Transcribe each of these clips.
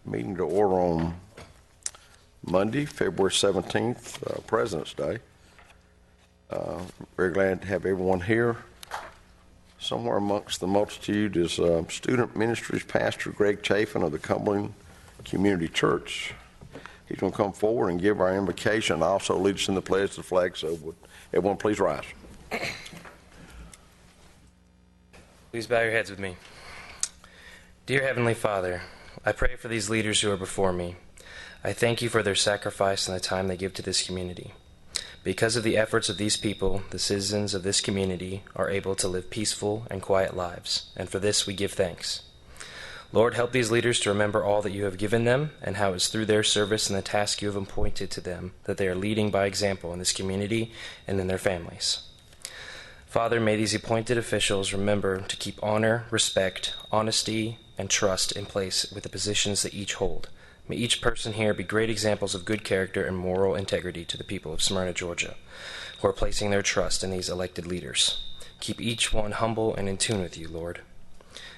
Meeting to order on Monday, February 17th, President's Day. Very glad to have everyone here. Somewhere amongst the multitude is Student Ministries Pastor Greg Chafin of the Cumberland Community Church. He's going to come forward and give our invocation and also lead us in the pledge to the flag. So would everyone please rise. Please bow your heads with me. Dear Heavenly Father, I pray for these leaders who are before me. I thank you for their sacrifice and the time they give to this community. Because of the efforts of these people, the citizens of this community are able to live peaceful and quiet lives, and for this we give thanks. Lord, help these leaders to remember all that you have given them and how it's through their service and the task you have appointed to them that they are leading by example in this community and in their families. Father, may these appointed officials remember to keep honor, respect, honesty, and trust in place with the positions that each hold. May each person here be great examples of good character and moral integrity to the people of Smyrna, Georgia, who are placing their trust in these elected leaders. Keep each one humble and in tune with you, Lord.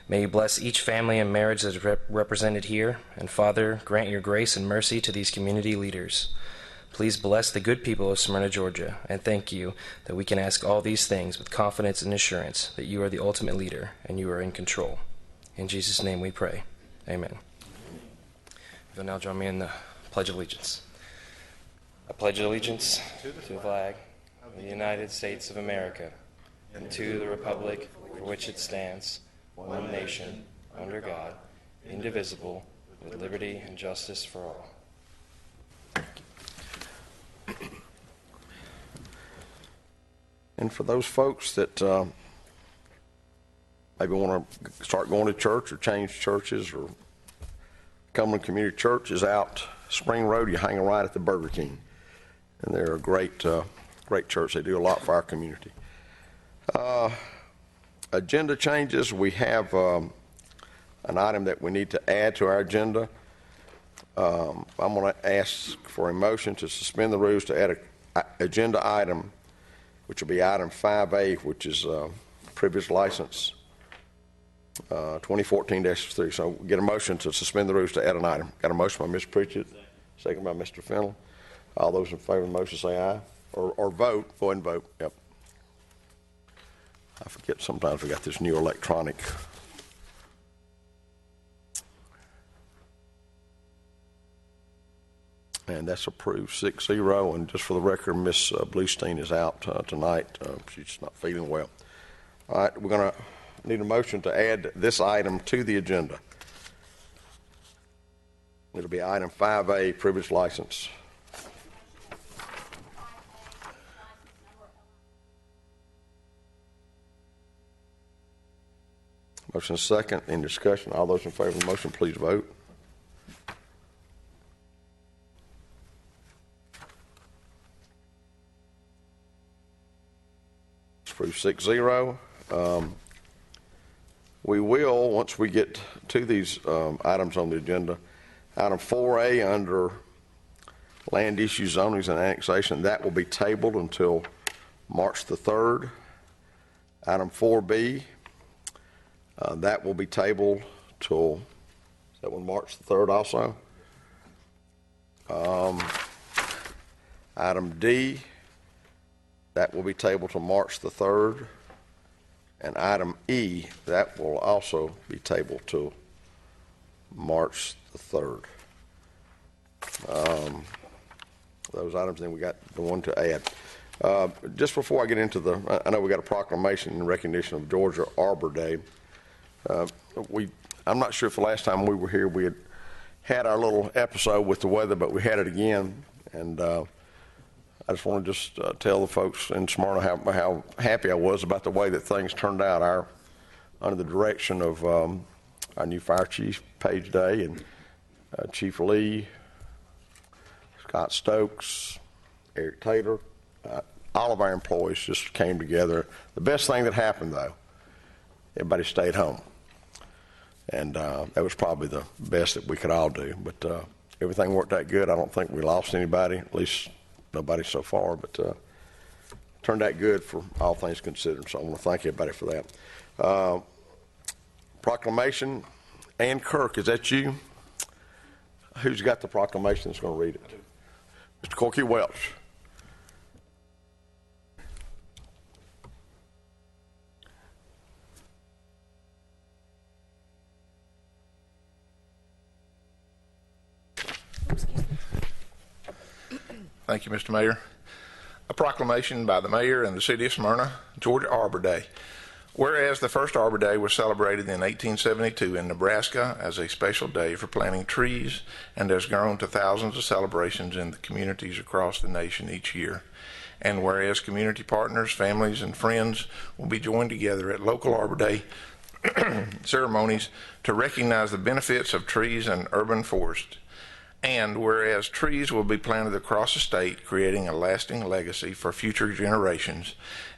May you bless each family and marriage that is represented here, and Father, grant your grace and mercy to these community leaders. Please bless the good people of Smyrna, Georgia, and thank you that we can ask all these things with confidence and assurance that you are the ultimate leader and you are in control. In Jesus' name we pray. Amen. You'll now join me in the Pledge of Allegiance. I pledge allegiance to the flag of the United States of America and to the republic for which it stands, one nation, under God, indivisible, with liberty and justice for all. And for those folks that maybe want to start going to church or change churches, or Cumberland Community Church is out Spring Road. You hang right at the Burger King, and they're a great church. They do a lot for our community. Agenda changes. We have an item that we need to add to our agenda. I'm going to ask for a motion to suspend the rules to add an agenda item, which will be item 5A, which is privilege license 2014-3. So get a motion to suspend the rules to add an item. Got a motion by Mr. Pritchett, second by Mr. Fennell. All those in favor of the motion say aye, or vote. Go ahead and vote. Yep. I forget sometimes we got this new electronic. And that's approved 6-0. And just for the record, Miss Bluestein is out tonight. She's not feeling well. All right, we're going to need a motion to add this item to the agenda. It'll be item 5A, privilege license. Motion second. In discussion, all those in favor of the motion, please vote. Approved 6-0. We will, once we get to these items on the agenda, item 4A under land issue zonings and annexation, that will be tabled until March the 3rd. Item 4B, that will be tabled till, is that one March the 3rd also? Item D, that will be tabled till March the 3rd. And item E, that will also be tabled till March the 3rd. Those items, then we got the one to add. Just before I get into I know we got a proclamation in recognition of Georgia Arbor Day. I'm not sure if the last time we were here we had our little episode with the weather, but we had it again. And I just want to tell the folks in Smyrna how happy I was about the way that things turned out. Under the direction of our new fire chief, Paige Day, and Chief Lee, Scott Stokes, Eric Taylor, all of our employees just came together. The best thing that happened, though, everybody stayed home. And that was probably the best that we could all do. But everything worked out good. I don't think we lost anybody, at least nobody so far, but turned out good for all things considered. So I want to thank everybody for that. Proclamation. Ann Kirk, is that you? Who's got the proclamation that's going to read it? Mr. Corky Welch. Thank you, Mr. Mayor. A proclamation by the mayor and the city of Smyrna, Georgia Arbor Day. Whereas the first Arbor Day was celebrated in 1872 in Nebraska as a special day for planting trees and has grown to thousands of celebrations in the communities across the nation each year. And whereas community partners, families, and friends will be joined together at local Arbor Day ceremonies to recognize the benefits of trees and urban forests. And whereas trees will be planted across the state, creating a lasting legacy for future generations,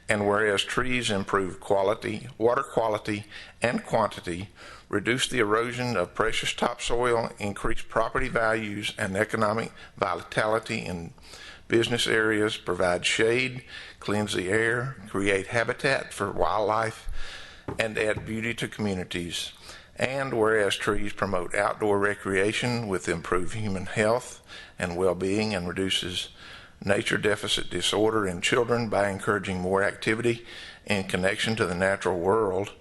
and whereas trees improve quality, water quality, and quantity, reduce the erosion of precious topsoil, increase property values and economic vitality in business areas, provide shade, cleanse the air, create habitat for wildlife, and add beauty to communities. And whereas trees promote outdoor recreation with improved human health and well-being and reduces nature deficit disorder in children by encouraging more activity in connection to the natural world,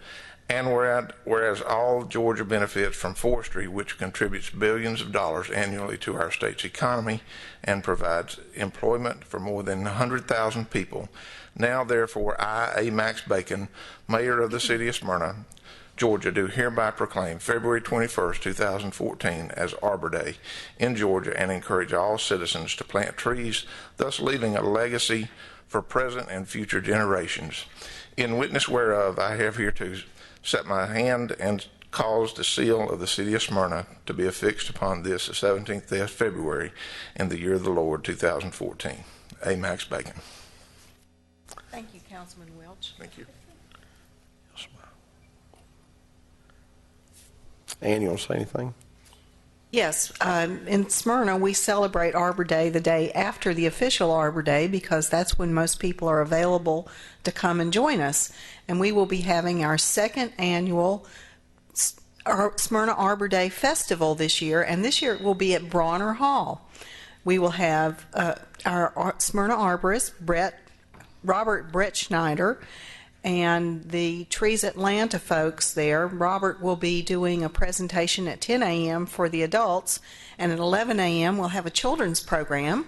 and whereas all Georgia benefits from forestry, which contributes billions of dollars annually to our state's economy and provides employment for more than 100,000 people. Now, therefore, I, A. Max Bacon, Mayor of the City of Smyrna, Georgia, do hereby proclaim February 21st, 2014 as Arbor Day in Georgia and encourage all citizens to plant trees, thus leaving a legacy for present and future generations. In witness whereof, I have here to set my hand and cause the seal of the City of Smyrna to be affixed upon this, the 17th day of February in the year of the Lord, 2014. A. Max Bacon. Thank you, Councilman Welch. Thank you. Ann, you want to say anything? Yes, in Smyrna, we celebrate Arbor Day the day after the official Arbor Day because that's when most people are available to come and join us. And we will be having our second annual Smyrna Arbor Day Festival this year, and this year it will be at Bronner Hall. We will have our Smyrna arborist, Robert Brett Schneider, and the Trees Atlanta folks there. Robert will be doing a presentation at 10 a.m. for the adults, and at 11 a.m. we'll have a children's program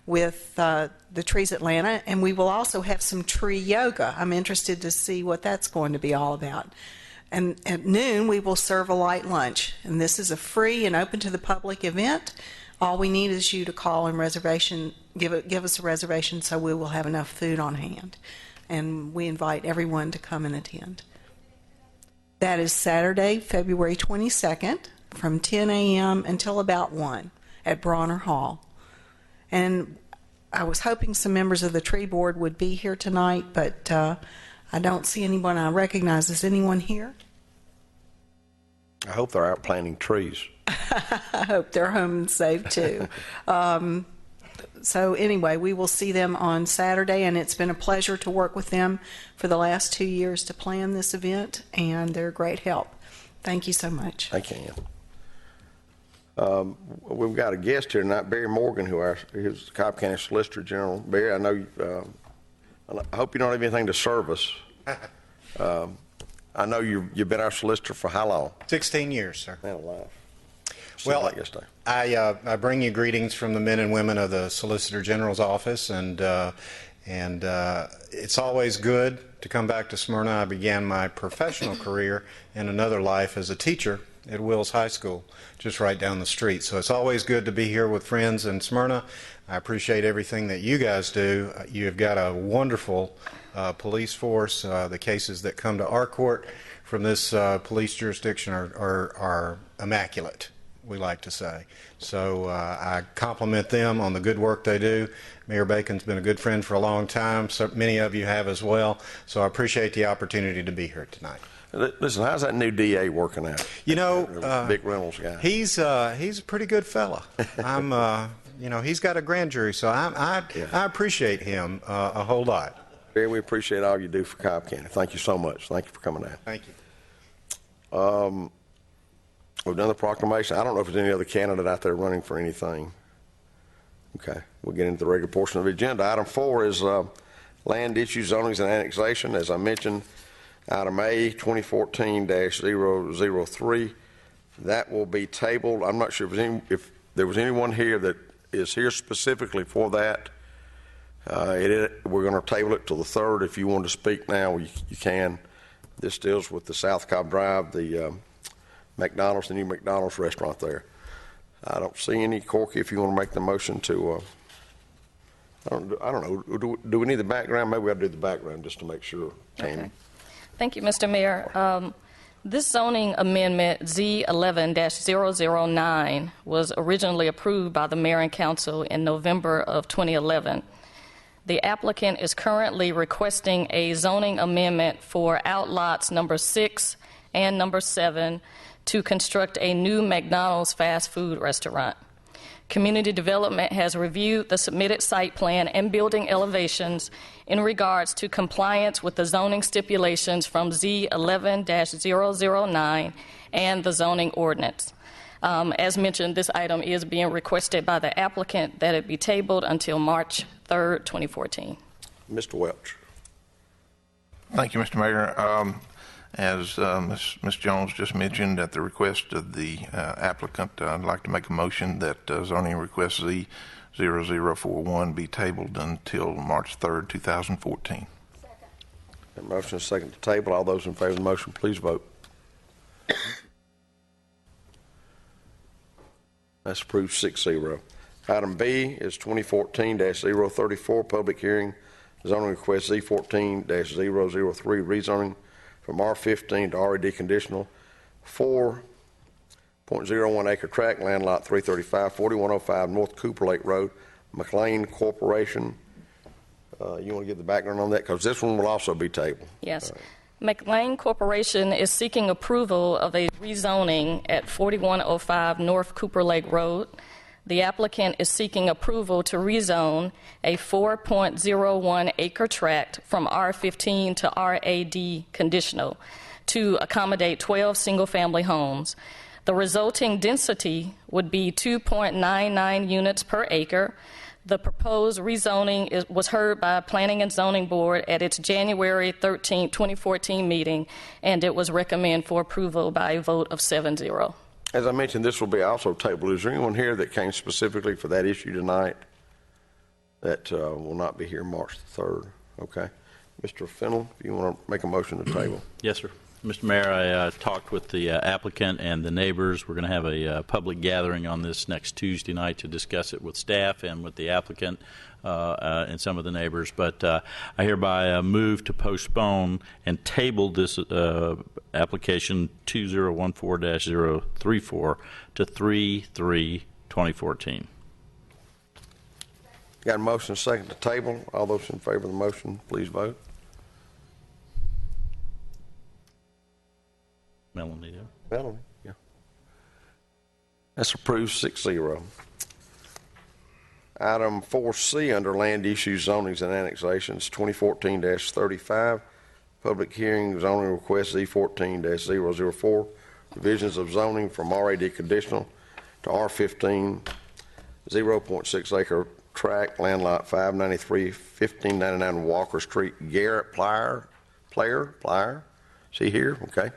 with the Trees Atlanta, and we will also have some tree yoga. I'm interested to see what that's going to be all about. And at noon we will serve a light lunch, and this is a free and open to the public event. All we need is you to call and give us a reservation so we will have enough food on hand. And we invite everyone to come and attend. That is Saturday, February 22nd, from 10 a.m. until about 1 at Bronner Hall. And I was hoping some members of the tree board would be here tonight, but I don't see anyone I recognize. Is anyone here? I hope they're out planting trees. I hope they're home and safe too. So anyway, we will see them on Saturday, and it's been a pleasure to work with them for the last 2 years to plan this event, and they're a great help. Thank you so much. Thank you, Ann. We've got a guest here tonight, Barry Morgan, who's the Cobb County Solicitor General. Barry, I know I hope you don't have anything to serve us. I know you've been our solicitor for how long? 16 years, sir. Man alive. Well, like yesterday. I bring you greetings from the men and women of the Solicitor General's office, and it's always good to come back to Smyrna. I began my professional career in another life as a teacher at Wills High School, just right down the street. So it's always good to be here with friends in Smyrna. I appreciate everything that you guys do. You have got a wonderful police force. The cases that come to our court from this police jurisdiction are immaculate, we like to say. So I compliment them on the good work they do. Mayor Bacon's been a good friend for a long time. So many of you have as well. So I appreciate the opportunity to be here tonight. Listen, how's that new DA working out? You know, Vic Reynolds guy. He's a pretty good fella. He's got a grand jury, so I appreciate him a whole lot. Barry, we appreciate all you do for Cobb County. Thank you so much. Thank you for coming out. Thank you. We've done the proclamation. I don't know if there's any other candidate out there running for anything. Okay, we'll get into the regular portion of the agenda. Item 4 is land issues, zonings, and annexation. As I mentioned, item A, 2014-003. That will be tabled. I'm not sure if there was anyone here that is here specifically for that. We're going to table it till the 3rd. If you want to speak now, you can. This deals with the South Cobb Drive, the McDonald's, the new McDonald's restaurant there. I don't see any. Corky, if you want to make the motion to, I don't know, do we need the background? Maybe we ought to do the background just to make sure. Tammy. Okay. Thank you, Mr. Mayor. This zoning amendment, Z11-009, was originally approved by the Mayor and Council in November of 2011. The applicant is currently requesting a zoning amendment for outlots number 6 and number 7 to construct a new McDonald's fast food restaurant. Community Development has reviewed the submitted site plan and building elevations in regards to compliance with the zoning stipulations from Z11-009 and the zoning ordinance. As mentioned, this item is being requested by the applicant that it be tabled until March 3rd, 2014. Mr. Welch. Thank you, Mr. Mayor. As Ms. Jones just mentioned, at the request of the applicant, I'd like to make a motion that zoning request Z0041 be tabled until March 3rd, 2014. A motion is second to table. All those in favor of the motion, please vote. That's approved 6-0. Item B is 2014-034, public hearing, zoning request Z14-003, rezoning from R15 to RED conditional, 4.01 acre tract, land lot 335, 4105 North Cooper Lake Road, McLean Corporation. You want to give the background on that? Because this one will also be tabled. Yes. McLean Corporation is seeking approval of a rezoning at 4105 North Cooper Lake Road. The applicant is seeking approval to rezone a 4.01 acre tract from R15 to RAD conditional to accommodate 12 single-family homes. The resulting density would be 2.99 units per acre. The proposed rezoning was heard by Planning and Zoning Board at its January 13, 2014 meeting, and it was recommended for approval by a vote of 7-0. As I mentioned, this will be also tabled. Is there anyone here that came specifically for that issue tonight that will not be here March the 3rd? Okay. Mr. Fennell, if you want to make a motion to table. Yes, sir. Mr. Mayor, I talked with the applicant and the neighbors. We're going to have a public gathering on this next Tuesday night to discuss it with staff and with the applicant and some of the neighbors. But I hereby move to postpone and table this application 2014-034 to 3/3/2014. Got a motion second to table. All those in favor of the motion, please vote. Melanie, yeah. Melanie, yeah. That's approved 6-0. Item 4C under land issues, zonings, and annexations, 2014-35, public hearing, zoning request Z14-004, revisions of zoning from RAD conditional to R15, 0.6 acre tract, land lot 593, 1599 Walker Street. Garrett Player, is he here? Okay.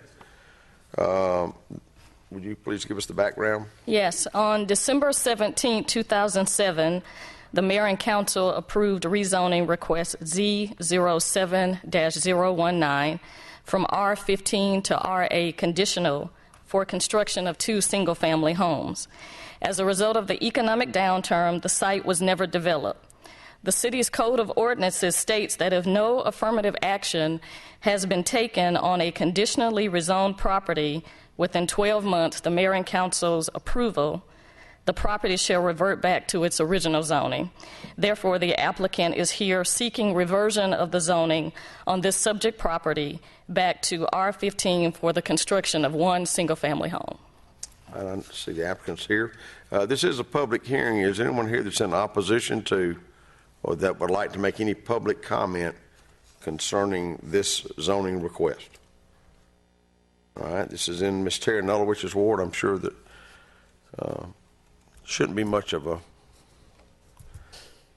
Would you please give us the background? Yes. On December 17, 2007, the Mayor and Council approved rezoning request Z07-019 from R15 to RA conditional for construction of 2 single-family homes. As a result of the economic downturn, the site was never developed. The city's Code of Ordinances states that if no affirmative action has been taken on a conditionally rezoned property within 12 months, the Mayor and Council's approval, the property shall revert back to its original zoning. Therefore, the applicant is here seeking reversion of the zoning on this subject property back to R15 for the construction of 1 single-family home. I don't see the applicants here. This is a public hearing. Is anyone here that's in opposition to or that would like to make any public comment concerning this zoning request? All right, this is in Miss Terry Nullawich's ward. I'm sure that shouldn't be much of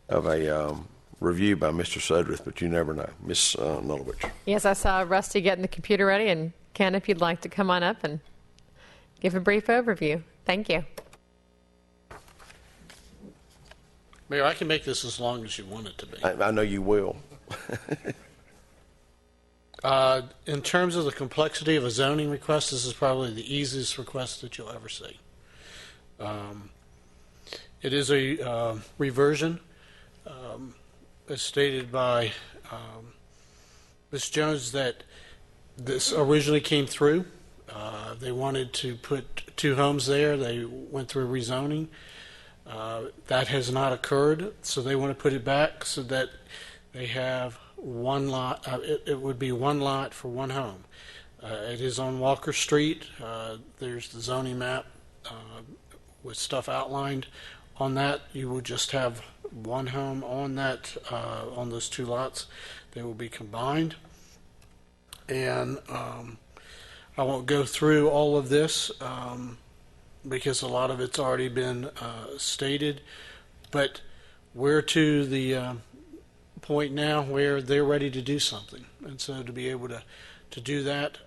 a review by Mr. Sudrith, but you never know. Miss Nullawich. Yes, I saw Rusty getting the computer ready, and Ken, if you'd like to come on up and give a brief overview. Thank you. Mayor, I can make this as long as you want it to be. I know you will. In terms of the complexity of a zoning request, this is probably the easiest request that you'll ever see. It is a reversion, as stated by Ms. Jones, that this originally came through. They wanted to put 2 homes there. They went through rezoning. That has not occurred, so they want to put it back so that they have one lot. It would be 1 lot for 1 home. It is on Walker Street. There's the zoning map with stuff outlined on that. You will just have 1 home on that, on those 2 lots. They will be combined. And I won't go through all of this because a lot of it's already been stated, but we're to the point now where they're ready to do something. And so to be able to do that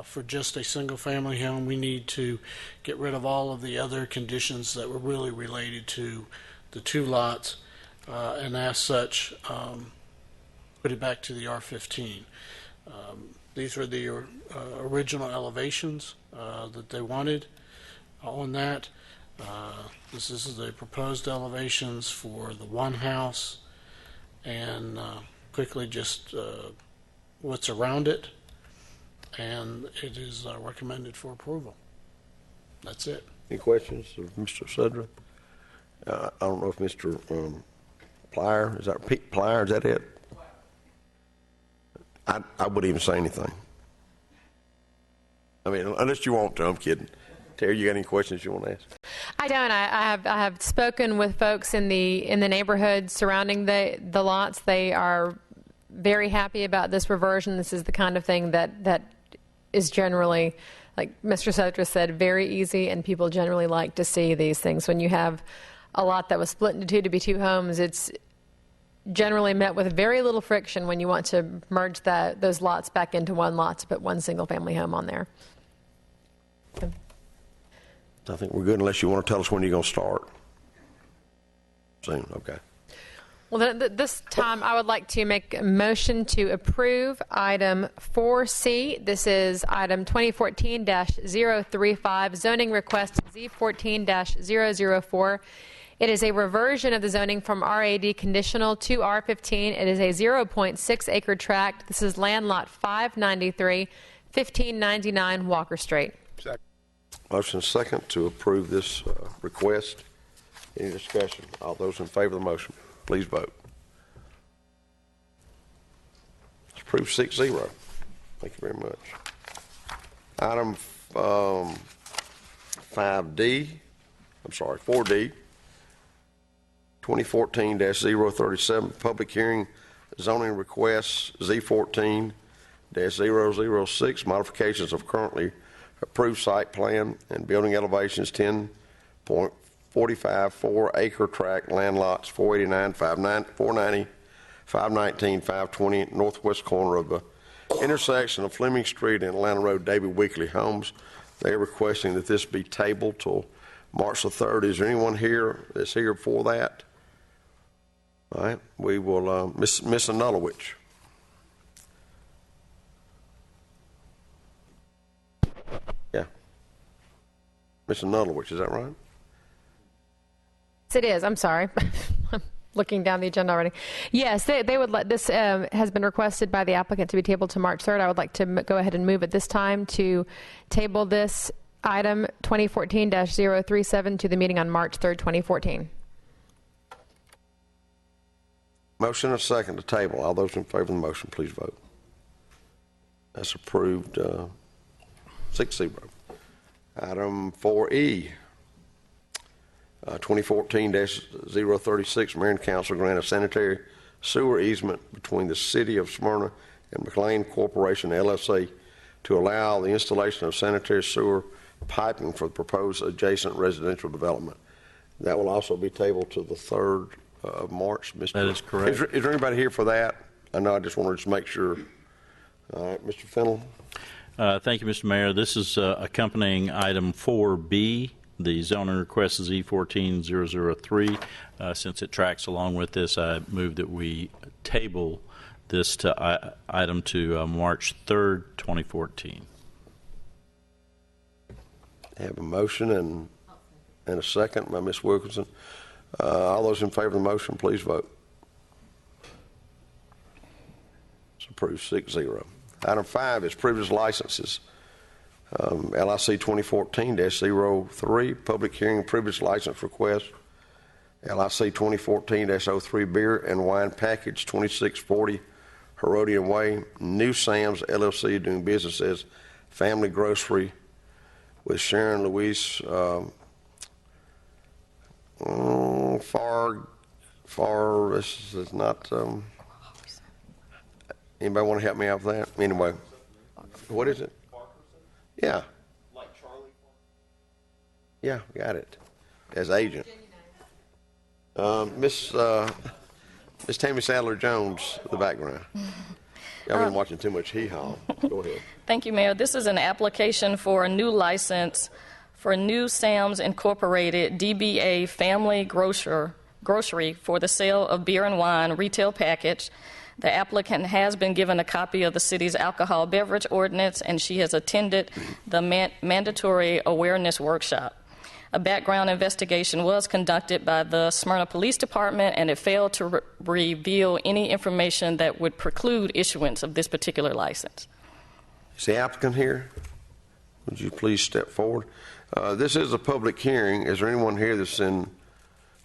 for just a single family home, we need to get rid of all of the other conditions that were really related to the 2 lots, and as such, put it back to the R15. These were the original elevations that they wanted on that. This is the proposed elevations for the 1 house, and quickly just what's around it, and it is recommended for approval. That's it. Any questions of Mr. Sudrith? I don't know if Mr. Plyer, is that Pete Plyer, is that it? I wouldn't even say anything. I mean, unless you want to, I'm kidding. Terry, you got any questions you want to ask? I don't. I have spoken with folks in the neighborhood surrounding the lots. They are very happy about this reversion. This is the kind of thing that is generally, like Mr. Sudrith said, very easy, and people generally like to see these things. When you have a lot that was split into 2 to be 2 homes, it's generally met with very little friction when you want to merge those lots back into 1 lot to put 1 single family home on there. I think we're good unless you want to tell us when you're going to start. Soon, okay. Well, this time I would like to make a motion to approve item 4C. This is item 2014-035, zoning request Z14-004. It is a reversion of the zoning from RAD conditional to R15. It is a 0.6 acre tract. This is land lot 593, 1599 Walker Street. Second. Motion second to approve this request. Any discussion? All those in favor of the motion, please vote. It's approved 6-0. Thank you very much. Item 4D, 2014-037, public hearing, zoning requests Z14-006, modifications of currently approved site plan and building elevations 10.45 4-acre tract land lots 489, 490, 519, 520 northwest corner of the intersection of Fleming Street and Atlanta Road, David Weekley Homes. They are requesting that this be tabled till March the 3rd. Is there anyone here that's here for that? All right, we will, Miss Nullawich. Yeah. Miss Nullawich, is that right? Yes, it is. I'm sorry. I'm looking down the agenda already. Yes, they would let this has been requested by the applicant to be tabled to March 3rd. I would like to go ahead and move at this time to table this item 2014-037 to the meeting on March 3rd, 2014. Motion and a second to table. All those in favor of the motion, please vote. That's approved 6-0. Item 4E, 2014-036, Marion Council grant a sanitary sewer easement between the City of Smyrna and McLean Corporation LLC to allow the installation of sanitary sewer piping for the proposed adjacent residential development. That will also be tabled to the 3rd of March. Mr. That is correct. Is there anybody here for that? I know, I just wanted to make sure. All right, Mr. Fennell. Thank you, Mr. Mayor. This is accompanying item 4B. The zoning request is E14003. Since it tracks along with this, I move that we table this to item to March 3rd, 2014. I have a motion and a second by Ms. Wilkinson. All those in favor of the motion, please vote. It's approved 6-0. Item 5 is privilege licenses. LIC 2014-03, public hearing privilege license request. LIC 2014-03, beer and wine package, 2640 Herodian Way. New Sam's LLC doing business as Family Grocery with Sharon Louise this is not, anybody want to help me out with that? Anyway, what is it? Yeah. Like Charlie? Yeah, got it. As agent. Miss Tammy Sadler-Jones, the background. Y'all been watching too much Hee-Haw. Go ahead. Thank you, Mayor. This is an application for a new license for New Sam's Incorporated DBA Family Grocery for the sale of beer and wine retail package. The applicant has been given a copy of the city's alcohol beverage ordinance, and she has attended the mandatory awareness workshop. A background investigation was conducted by the Smyrna Police Department, and it failed to reveal any information that would preclude issuance of this particular license. Is the applicant here? Would you please step forward? This is a public hearing. Is there anyone here that's in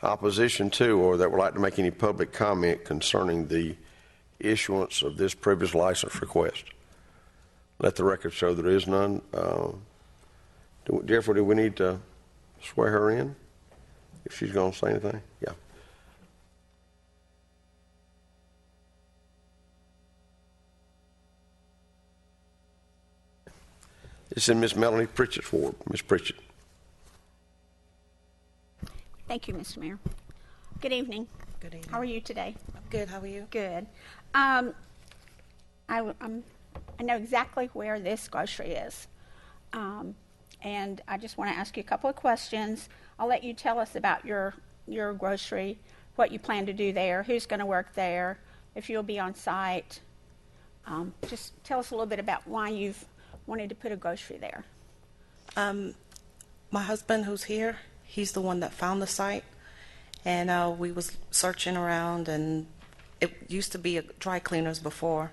opposition to or that would like to make any public comment concerning the issuance of this privilege license request? Let the record show there is none. Jeffrey, do we need to swear her in if she's going to say anything? Yeah. This is Miss Melanie Pritchett's ward. Miss Pritchett. Thank you, Mr. Mayor. Good evening. Good evening. How are you today? I'm good. How are you? Good. I know exactly where this grocery is. And I just want to ask you a couple of questions. I'll let you tell us about your grocery, what you plan to do there, who's going to work there, if you'll be on site. Just tell us a little bit about why you've wanted to put a grocery there. My husband, who's here, he's the one that found the site. And we was searching around, and it used to be a dry cleaners before.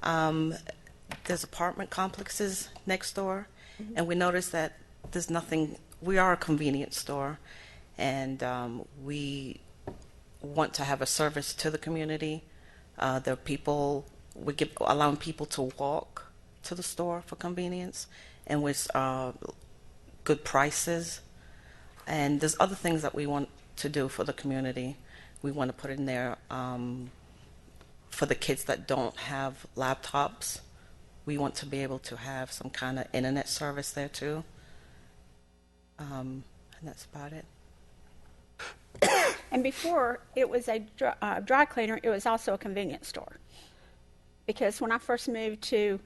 There's apartment complexes next door, and we noticed that there's nothing. We are a convenience store, and we want to have a service to the community. There are people, allowing people to walk to the store for convenience, and with good prices. And there's other things that we want to do for the community. We want to put in there for the kids that don't have laptops. We want to be able to have some kind of internet service there too. And that's about it. And before it was a dry cleaner, it was also a convenience store. Because when I first moved to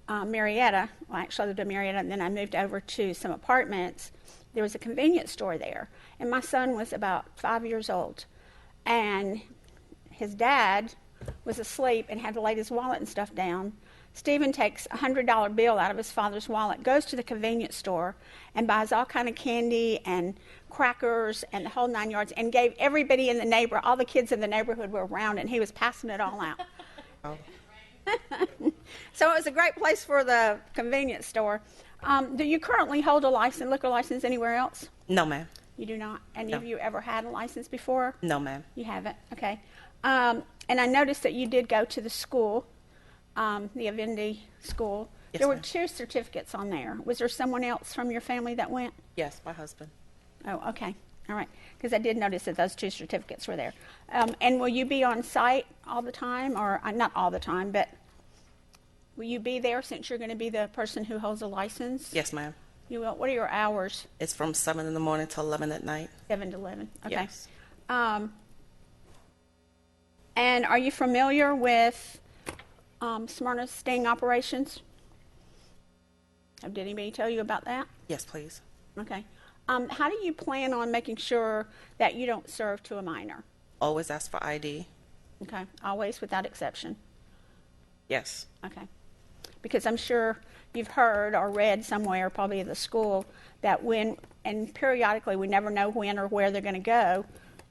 Marietta, well, actually I lived in Marietta, and then I moved over to some apartments, there was a convenience store there. And my son was about 5 years old. And his dad was asleep and had to lay his wallet and stuff down. Stephen takes a $100 bill out of his father's wallet, goes to the convenience store, and buys all kind of candy and crackers and the whole 9 yards, and gave everybody in the neighborhood, all the kids in the neighborhood were around, and he was passing it all out. So it was a great place for the convenience store. Do you currently hold a liquor license anywhere else? No, ma'am. You do not? And No. have you ever had a license before? No, ma'am. You haven't? Okay. And I noticed that you did go to the school, the Avindi school. Yes, There were ma'am. 2 certificates on there. Was there someone else from your family that went? Yes, my husband. Oh, okay. All right. Because I did notice that those 2 certificates were there. And will you be on site all the time? Or not all the time, but Will you be there since you're going to be the person who holds a license? Yes, ma'am. You will. What are your hours? It's from 7 in the morning till 11 at night. 7 to 11. Okay. Yes. And are you familiar with Smyrna's sting operations? Did anybody tell you about that? Yes, please. Okay. How do you plan on making sure that you don't serve to a minor? Always ask for ID. Okay. Always without exception. Yes. Okay. Because I'm sure you've heard or read somewhere, probably at the school, that and periodically, we never know when or where they're going to go,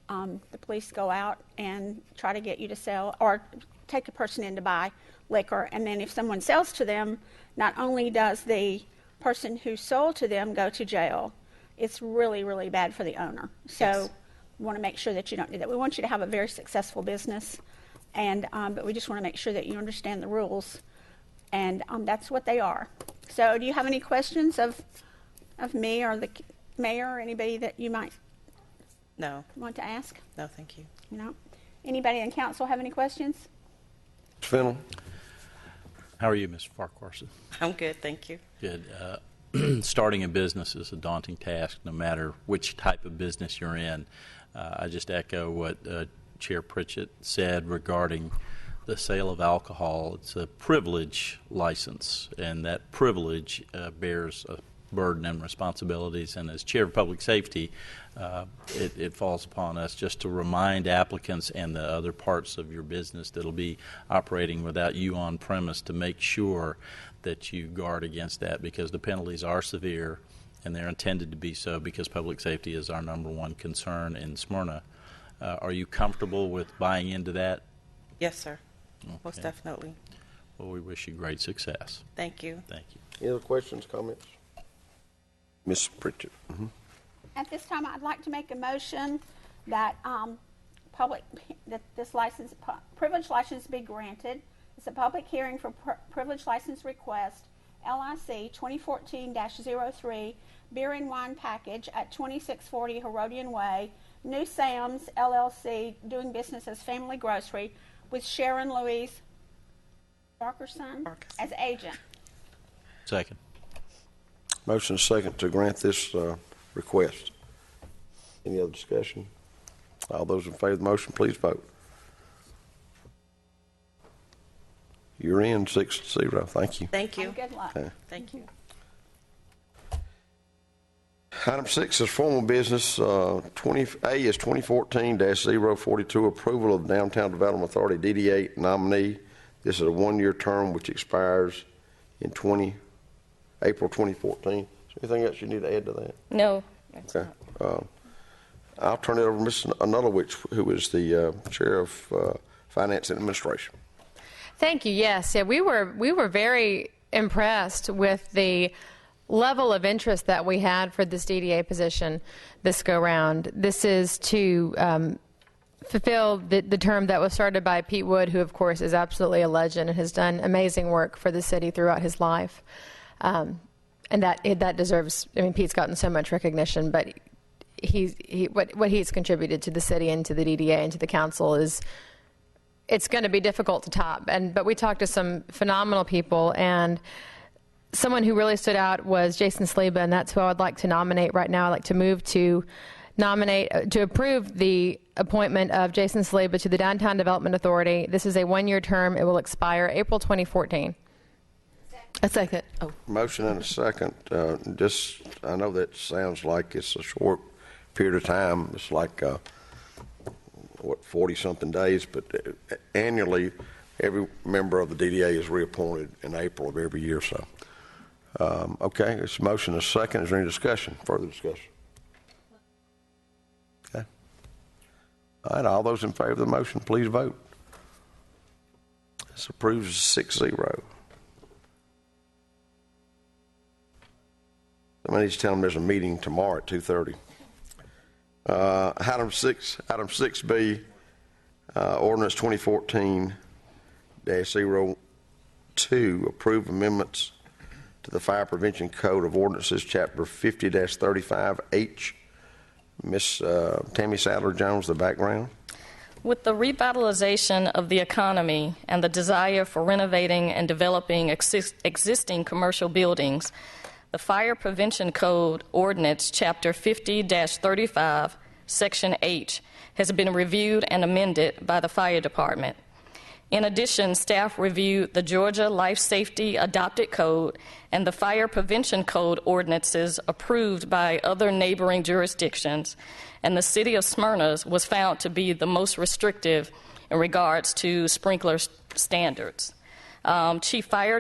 the police go out and try to get you to sell or take a person in to buy liquor. And then if someone sells to them, not only does the person who sold to them go to jail, it's really, really bad for the owner. So Yes. we want to make sure that you don't do that. We want you to have a very successful business, and but we just want to make sure that you understand the rules, and that's what they are. So do you have any questions of me or the mayor or anybody that you might No. want to ask? No, thank you. No? Anybody in council have any questions? Fennel? How are you, Mr. Farquharson? I'm good, thank you. Good. Starting a business is a daunting task, no matter which type of business you're in. I just echo what Chair Pritchett said regarding the sale of alcohol. It's a privilege license, and that privilege bears a burden and responsibilities. And as Chair of Public Safety, it falls upon us just to remind applicants and the other parts of your business that'll be operating without you on premise to make sure that you guard against that, because the penalties are severe, and they're intended to be so because public safety is our number one concern in Smyrna. Are you comfortable with buying into that? Yes, sir. Okay. Most definitely. Well, we wish you great success. Thank you. Thank you. Any other questions, comments? Ms. Pritchett? Mm-hmm. At this time, I'd like to make a motion that this license, privilege license be granted. It's a public hearing for privilege license request, LIC 2014-03, beer and wine package at 2640 Herodian Way, New Sam's LLC, doing business as Family Grocery, with Sharon Louise Barkerson as agent. Second. Motion is second to grant this request. Any other discussion? All those in favor of the motion, please vote. You're in 6-0. Thank you. Thank you. And good luck. Okay. Thank you. Item 6 is formal business. 20A is 2014-042, approval of Downtown Development Authority DD8 nominee. This is a one-year term which expires in April 2014. Is there anything else you need to add to that? No. Okay. I'll turn it over to Ms. Anulowicz, who is the Chair of Finance and Administration. Thank you. Yes, yeah, we were very impressed with the level of interest that we had for this DDA position this go round. This is to fulfill the term that was started by Pete Wood, who of course is absolutely a legend and has done amazing work for the city throughout his life. And that deserves. I mean, Pete's gotten so much recognition, but what he's contributed to the city and to the DDA and to the council is. It's going to be difficult to top, but we talked to some phenomenal people, and someone who really stood out was Jason Sleba, and that's who I would like to nominate right now. I'd like to move to approve the appointment of Jason Sleba to the Downtown Development Authority. This is a one-year term. It will expire April 2014. A second. Oh. Motion and a second. I know that sounds like it's a short period of time. It's like 40-something days, but annually, every member of the DDA is reappointed in April of every year. So, okay, it's a motion and a second. Is there any discussion? Further discussion? Okay. All right, all those in favor of the motion, please vote. This approves 6-0. Somebody needs to tell them there's a meeting tomorrow at 2:30. Item 6B, ordinance 2014-02, approve amendments to the Fire Prevention Code of Ordinances, Chapter 50-35H. Miss Tammy Sadler Jones, the background. With the revitalization of the economy and the desire for renovating and developing existing commercial buildings, the Fire Prevention Code Ordinance, Chapter 50-35, Section H, has been reviewed and amended by the Fire Department. In addition, staff reviewed the Georgia Life Safety Adopted Code and the Fire Prevention Code ordinances approved by other neighboring jurisdictions, and the city of Smyrna was found to be the most restrictive in regards to sprinkler standards. Fire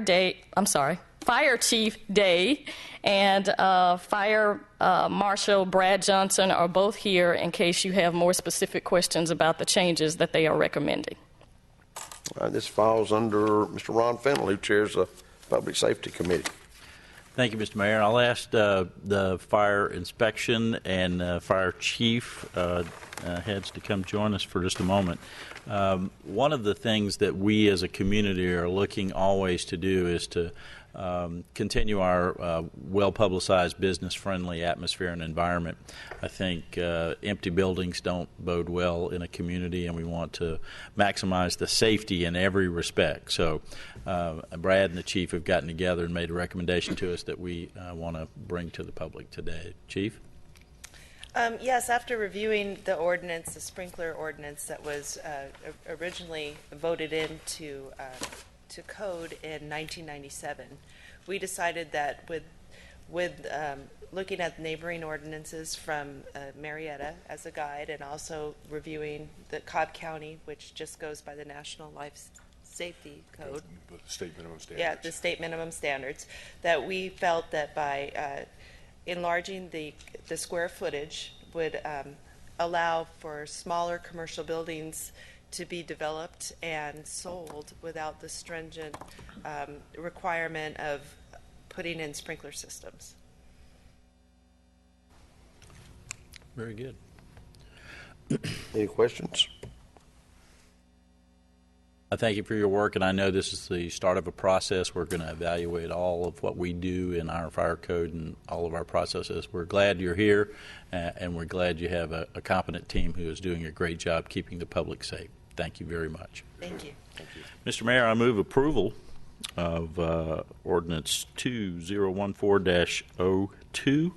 Chief Day and Fire Marshal Brad Johnson are both here in case you have more specific questions about the changes that they are recommending. This falls under Mr. Ron Fennell, who chairs the Public Safety Committee. Thank you, Mr. Mayor. I'll ask the fire inspection and fire chief heads to come join us for just a moment. One of the things that we as a community are looking always to do is to continue our well-publicized, business-friendly atmosphere and environment. I think empty buildings don't bode well in a community, and we want to maximize the safety in every respect. So Brad and the chief have gotten together and made a recommendation to us that we want to bring to the public today. Chief? Yes, after reviewing the ordinance, the sprinkler ordinance that was originally voted into to code in 1997, we decided that with looking at neighboring ordinances from Marietta as a guide, and also reviewing the Cobb County, which just goes by the National Life Safety Code, state minimum standards. Yeah, the state minimum standards, that we felt that by enlarging the square footage would allow for smaller commercial buildings to be developed and sold without the stringent requirement of putting in sprinkler systems. Very good. Any questions? I thank you for your work, and I know this is the start of a process. We're going to evaluate all of what we do in our fire code and all of our processes. We're glad you're here, and we're glad you have a competent team who is doing a great job keeping the public safe. Thank you very much. Thank you. Thank you. Mr. Mayor, I move approval of Ordinance 2014-02,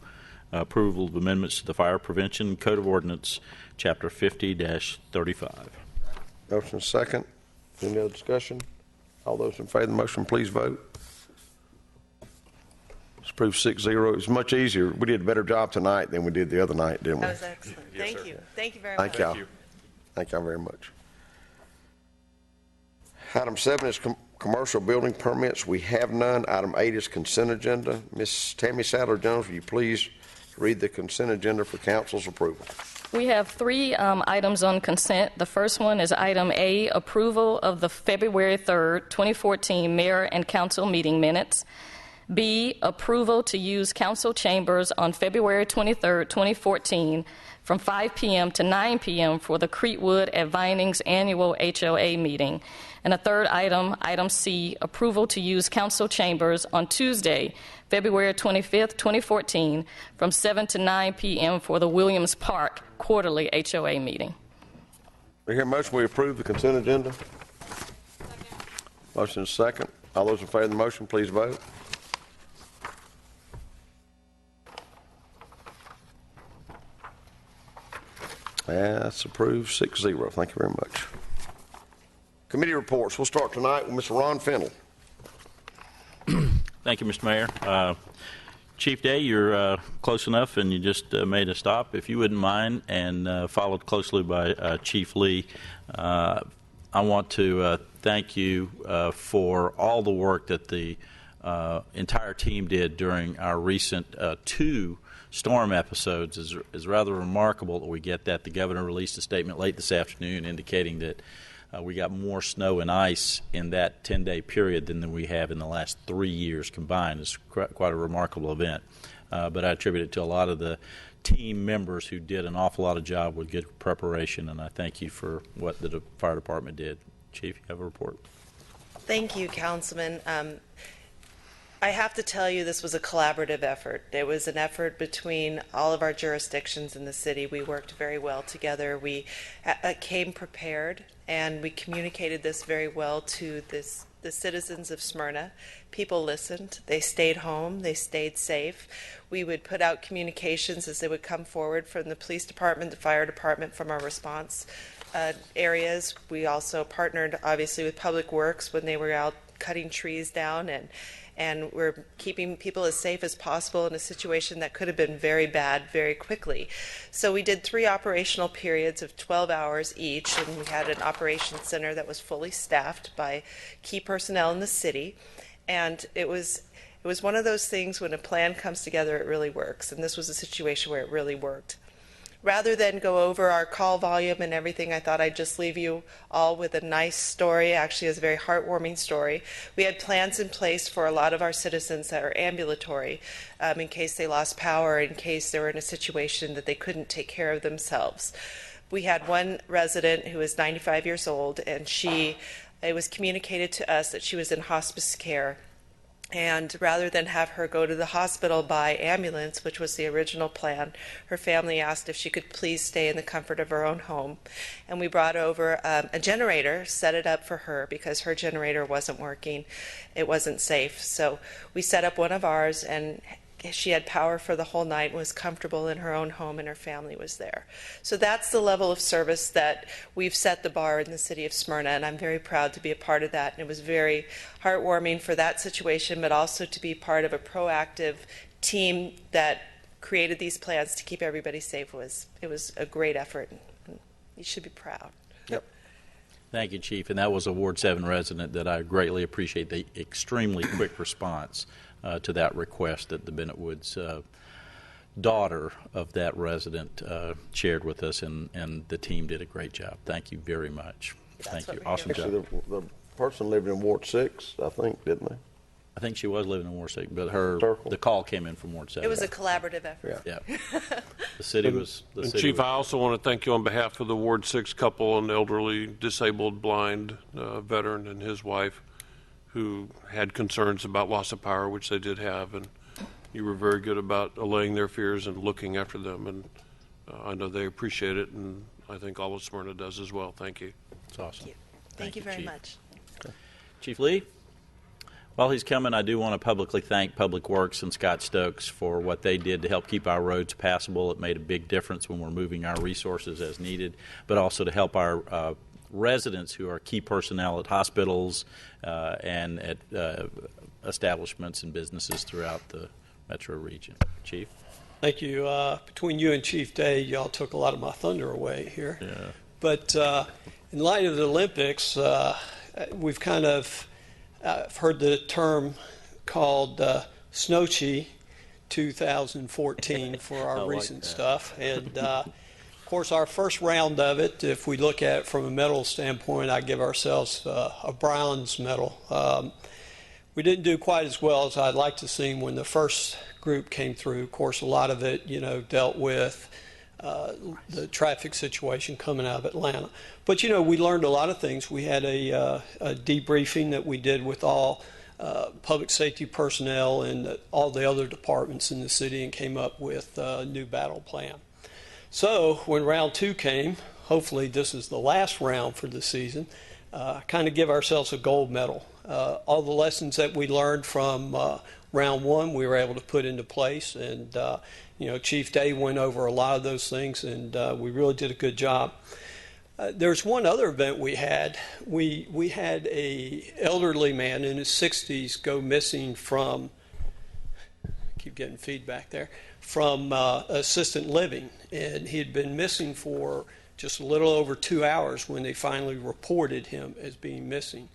approval of amendments to the Fire Prevention Code of Ordinance, Chapter 50-35. Motion second. Any other discussion? All those in favor of the motion, please vote. It's approved 6-0. It was much easier. We did a better job tonight than we did the other night, didn't we? That was excellent. Yes, Thank sir. you. Thank you very Thank much. y'all. Thank y'all very much. Item 7 is commercial building permits. We have none. Item 8 is consent agenda. Ms. Tammy Sadler Jones, will you please read the consent agenda for council's approval? We have 3 items on consent. The first one is item A, approval of the February 3rd, 2014 mayor and council meeting minutes. B, approval to use council chambers on February 23rd, 2014 from 5 p.m. to 9 p.m. for the Creekwood at Vinings annual HOA meeting. And a third item, item C, approval to use council chambers on Tuesday, February 25th, 2014 from 7 to 9 p.m. for the Williams Park quarterly HOA meeting. We hear a motion, we approve the consent agenda. Second. Motion is second. All those in favor of the motion, please vote. That's approved 6-0. Thank you very much. Committee reports. We'll start tonight with Mr. Ron Fennell. Thank you, Mr. Mayor. Chief Day, you're close enough, and you just made a stop. If you wouldn't mind, and followed closely by Chief Lee, I want to thank you for all the work that the entire team did during our recent 2 storm episodes. Is rather remarkable that we get that. The governor released a statement late this afternoon indicating that we got more snow and ice in that 10-day period than we have in the last 3 years combined. It's quite a remarkable event. But I attribute it to a lot of the team members who did an awful lot of job with good preparation, and I thank you for what the fire department did. Chief, you have a report. Thank you, Councilman. I have to tell you, this was a collaborative effort. It was an effort between all of our jurisdictions in the city. We worked very well together. We came prepared, and we communicated this very well to the citizens of Smyrna. People listened. They stayed home. They stayed safe. We would put out communications as they would come forward from the police department, the fire department, from our response areas. We also partnered, obviously, with Public Works when they were out cutting trees down, and we're keeping people as safe as possible in a situation that could have been very bad very quickly. So we did 3 operational periods of 12 hours each, and we had an operations center that was fully staffed by key personnel in the city. And it was one of those things, when a plan comes together, it really works. And this was a situation where it really worked. Rather than go over our call volume and everything, I thought I'd just leave you all with a nice story. Actually, it's a very heartwarming story. We had plans in place for a lot of our citizens that are ambulatory, in case they lost power, in case they were in a situation that they couldn't take care of themselves. We had one resident who was 95 years old, and it was communicated to us that she was in hospice care. And rather than have her go to the hospital by ambulance, which was the original plan, her family asked if she could please stay in the comfort of her own home. And we brought over a generator, set it up for her because her generator wasn't working. It wasn't safe. So we set up one of ours, and she had power for the whole night, was comfortable in her own home, and her family was there. So that's the level of service that we've set the bar in the city of Smyrna, and I'm very proud to be a part of that. And it was very heartwarming for that situation, but also to be part of a proactive team that created these plans to keep everybody safe. It was a great effort. You should be proud. Yep. Thank you, Chief. And that was a Ward 7 resident that I greatly appreciate the extremely quick response to that request that the Bennett Woods daughter of that resident shared with us, and the team did a great job. Thank you very much. Thank you. Awesome job. Actually, the person lived in Ward 6, I think, didn't they? I think she was living in Ward 6, but the call came in from Ward 7. It was a collaborative effort. Yeah. The city was. Chief, I also want to thank you on behalf of the Ward 6 couple, an elderly, disabled, blind veteran and his wife, who had concerns about loss of power, which they did have, and you were very good about allaying their fears and looking after them, and I know they appreciate it, and I think all of Smyrna does as well. Thank you. It's awesome. Thank you very Chief. much. Okay. Chief Lee, while he's coming, I do want to publicly thank Public Works and Scott Stokes for what they did to help keep our roads passable. It made a big difference when we're moving our resources as needed, but also to help our residents who are key personnel at hospitals and at establishments and businesses throughout the metro region. Chief? Thank you. Between you and Chief Day, y'all took a lot of my thunder away here. Yeah. But in light of the Olympics, we've kind of heard the term called Snowchi 2014 for our recent stuff. And of course, our first round of it, if we look at it from a medal standpoint, I give ourselves a bronze medal. We didn't do quite as well as I'd like to see when the first group came through. Of course, a lot of it, dealt with the traffic situation coming out of Atlanta. But, we learned a lot of things. We had a debriefing that we did with all public safety personnel and all the other departments in the city and came up with a new battle plan. So when round 2 came, hopefully this is the last round for the season, kind of give ourselves a gold medal. All the lessons that we learned from round 1 we were able to put into place, and Chief Day went over a lot of those things, and we really did a good job. There's one other event we had. We had a elderly man in his 60s go missing from, keep getting feedback there, from assisted living, and he had been missing for just a little over 2 hours when they finally reported him as being missing.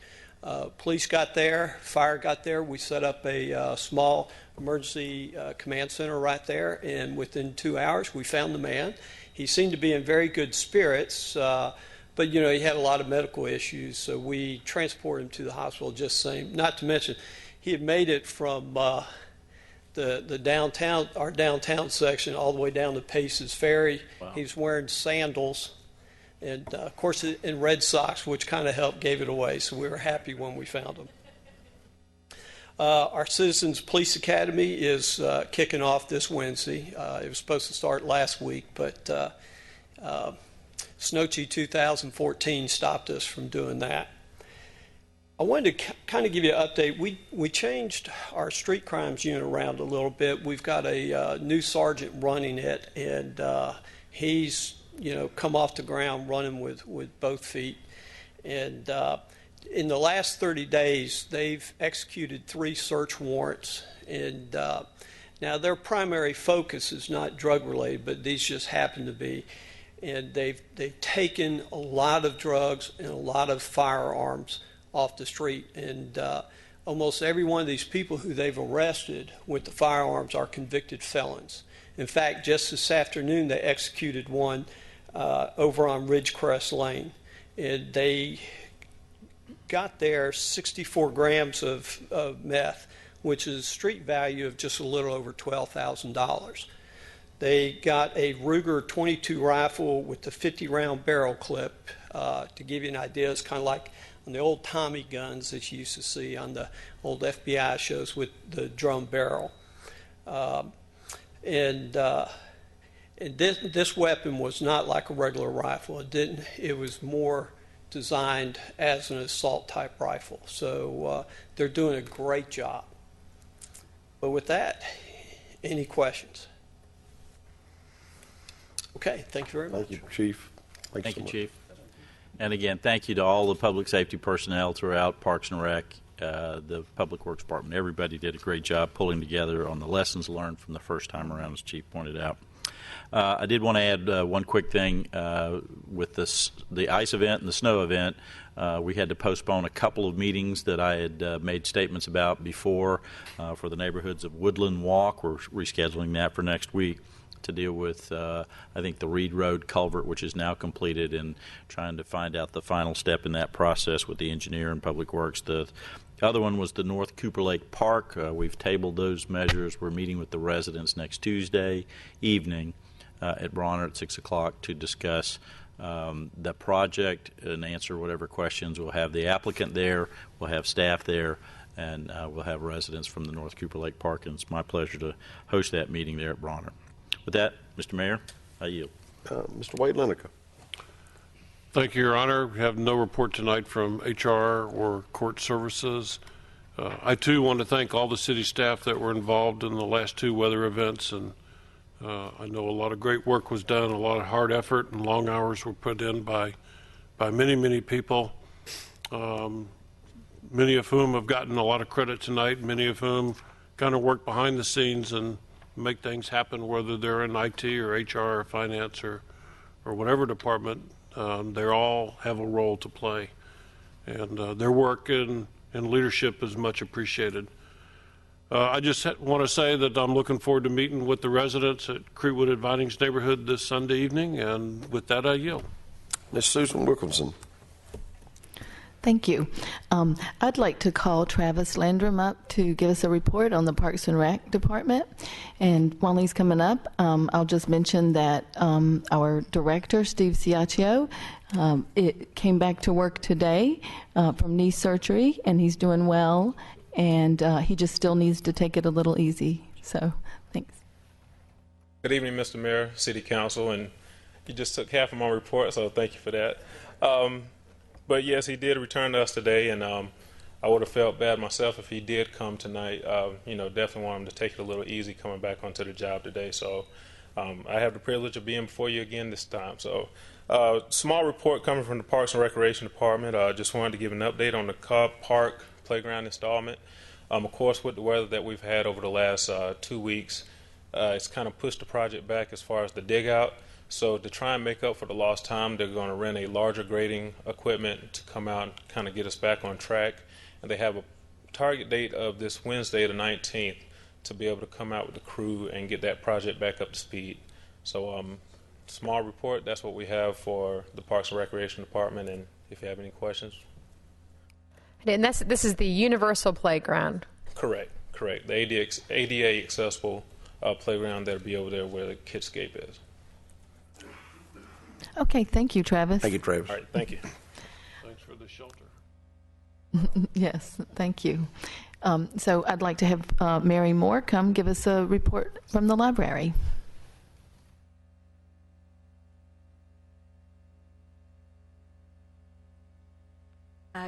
Police got there, fire got there. We set up a small emergency command center right there, and within 2 hours we found the man. He seemed to be in very good spirits, but he had a lot of medical issues, so we transported him to the hospital just the same. Not to mention, he had made it from the downtown, our downtown section, all the way down to Pace's Ferry. Wow. He was wearing sandals and, of course, in red socks, which kind of helped, gave it away. So we were happy when we found him. Our Citizens Police Academy is kicking off this Wednesday. It was supposed to start last week, but SNOCHE 2014 stopped us from doing that. I wanted to kind of give you an update. We changed our street crimes unit around a little bit. We've got a new sergeant running it, and he's come off the ground running with both feet. And in the last 30 days, they've executed 3 search warrants. And now their primary focus is not drug related, but these just happen to be. And they've taken a lot of drugs and a lot of firearms off the street, and almost every one of these people who they've arrested with the firearms are convicted felons. In fact, just this afternoon they executed one over on Ridgecrest Lane, and they got there 64 grams of meth, which is street value of just a little over $12,000. They got a Ruger 22 rifle with the 50-round barrel clip. To give you an idea, it's kind of like on the old Tommy guns that you used to see on the old FBI shows with the drum barrel. And this weapon was not like a regular rifle. It was more designed as an assault type rifle. So they're doing a great job. But with that, any questions? Okay, thank you very much. Thank you, Chief. Thank you, Chief. And again, thank you to all the public safety personnel throughout Parks and Rec, the Public Works Department. Everybody did a great job pulling together on the lessons learned from the first time around, as Chief pointed out. I did want to add one quick thing. With the ice event and the snow event, we had to postpone a couple of meetings that I had made statements about before for the neighborhoods of Woodland Walk. We're rescheduling that for next week to deal with, I think, the Reed Road culvert, which is now completed, and trying to find out the final step in that process with the engineer and Public Works. The other one was the North Cooper Lake Park. We've tabled those measures. We're meeting with the residents next Tuesday evening at Bronner at 6 o'clock to discuss the project and answer whatever questions. We'll have the applicant there, we'll have staff there, and we'll have residents from the North Cooper Lake Park, and it's my pleasure to host that meeting there at Bronner. With that, Mr. Mayor, I yield. Mr. Wade Lineker. Thank you, Your Honor. We have no report tonight from HR or court services. I, too, want to thank all the city staff that were involved in the last 2 weather events, and I know a lot of great work was done, a lot of hard effort and long hours were put in by many, many people, many of whom have gotten a lot of credit tonight, many of whom kind of work behind the scenes and make things happen, whether they're in IT or HR or finance or whatever department. They all have a role to play, and their work and leadership is much appreciated. I just want to say that I'm looking forward to meeting with the residents at Creekwood at Vinings neighborhood this Sunday evening, and with that I yield. Ms. Susan Wilkinson. Thank you. I'd like to call Travis Landrum up to give us a report on the Parks and Rec Department. And while he's coming up, I'll just mention that our director, Steve Ciaccio, it came back to work today from knee surgery, and he's doing well. And he just still needs to take it a little easy. So, thanks. Good evening, Mr. Mayor, City Council, and you just took half of my report, so thank you for that. But yes, he did return to us today, and I would have felt bad myself if he did come tonight. Definitely want him to take it a little easy coming back onto the job today. So I have the privilege of being before you again this time. So small report coming from the Parks and Recreation Department. Just wanted to give an update on the Cobb Park Playground installment. Of course, with the weather that we've had over the last 2 weeks, it's kind of pushed the project back as far as the dig out. So to try and make up for the lost time, they're going to rent a larger grading equipment to come out and kind of get us back on track. And they have a target date of this Wednesday, the 19th, to be able to come out with the crew and get that project back up to speed. So small report, that's what we have for the Parks and Recreation Department. And if you have any questions. And this is the universal playground. Correct. The ADA accessible playground that'll be over there where the Kidscape is. Okay, thank you, Travis. Thank you, Travis. All right, thank you. Thanks for the shelter. Yes, thank you. So I'd like to have Mary Moore come give us a report from the library.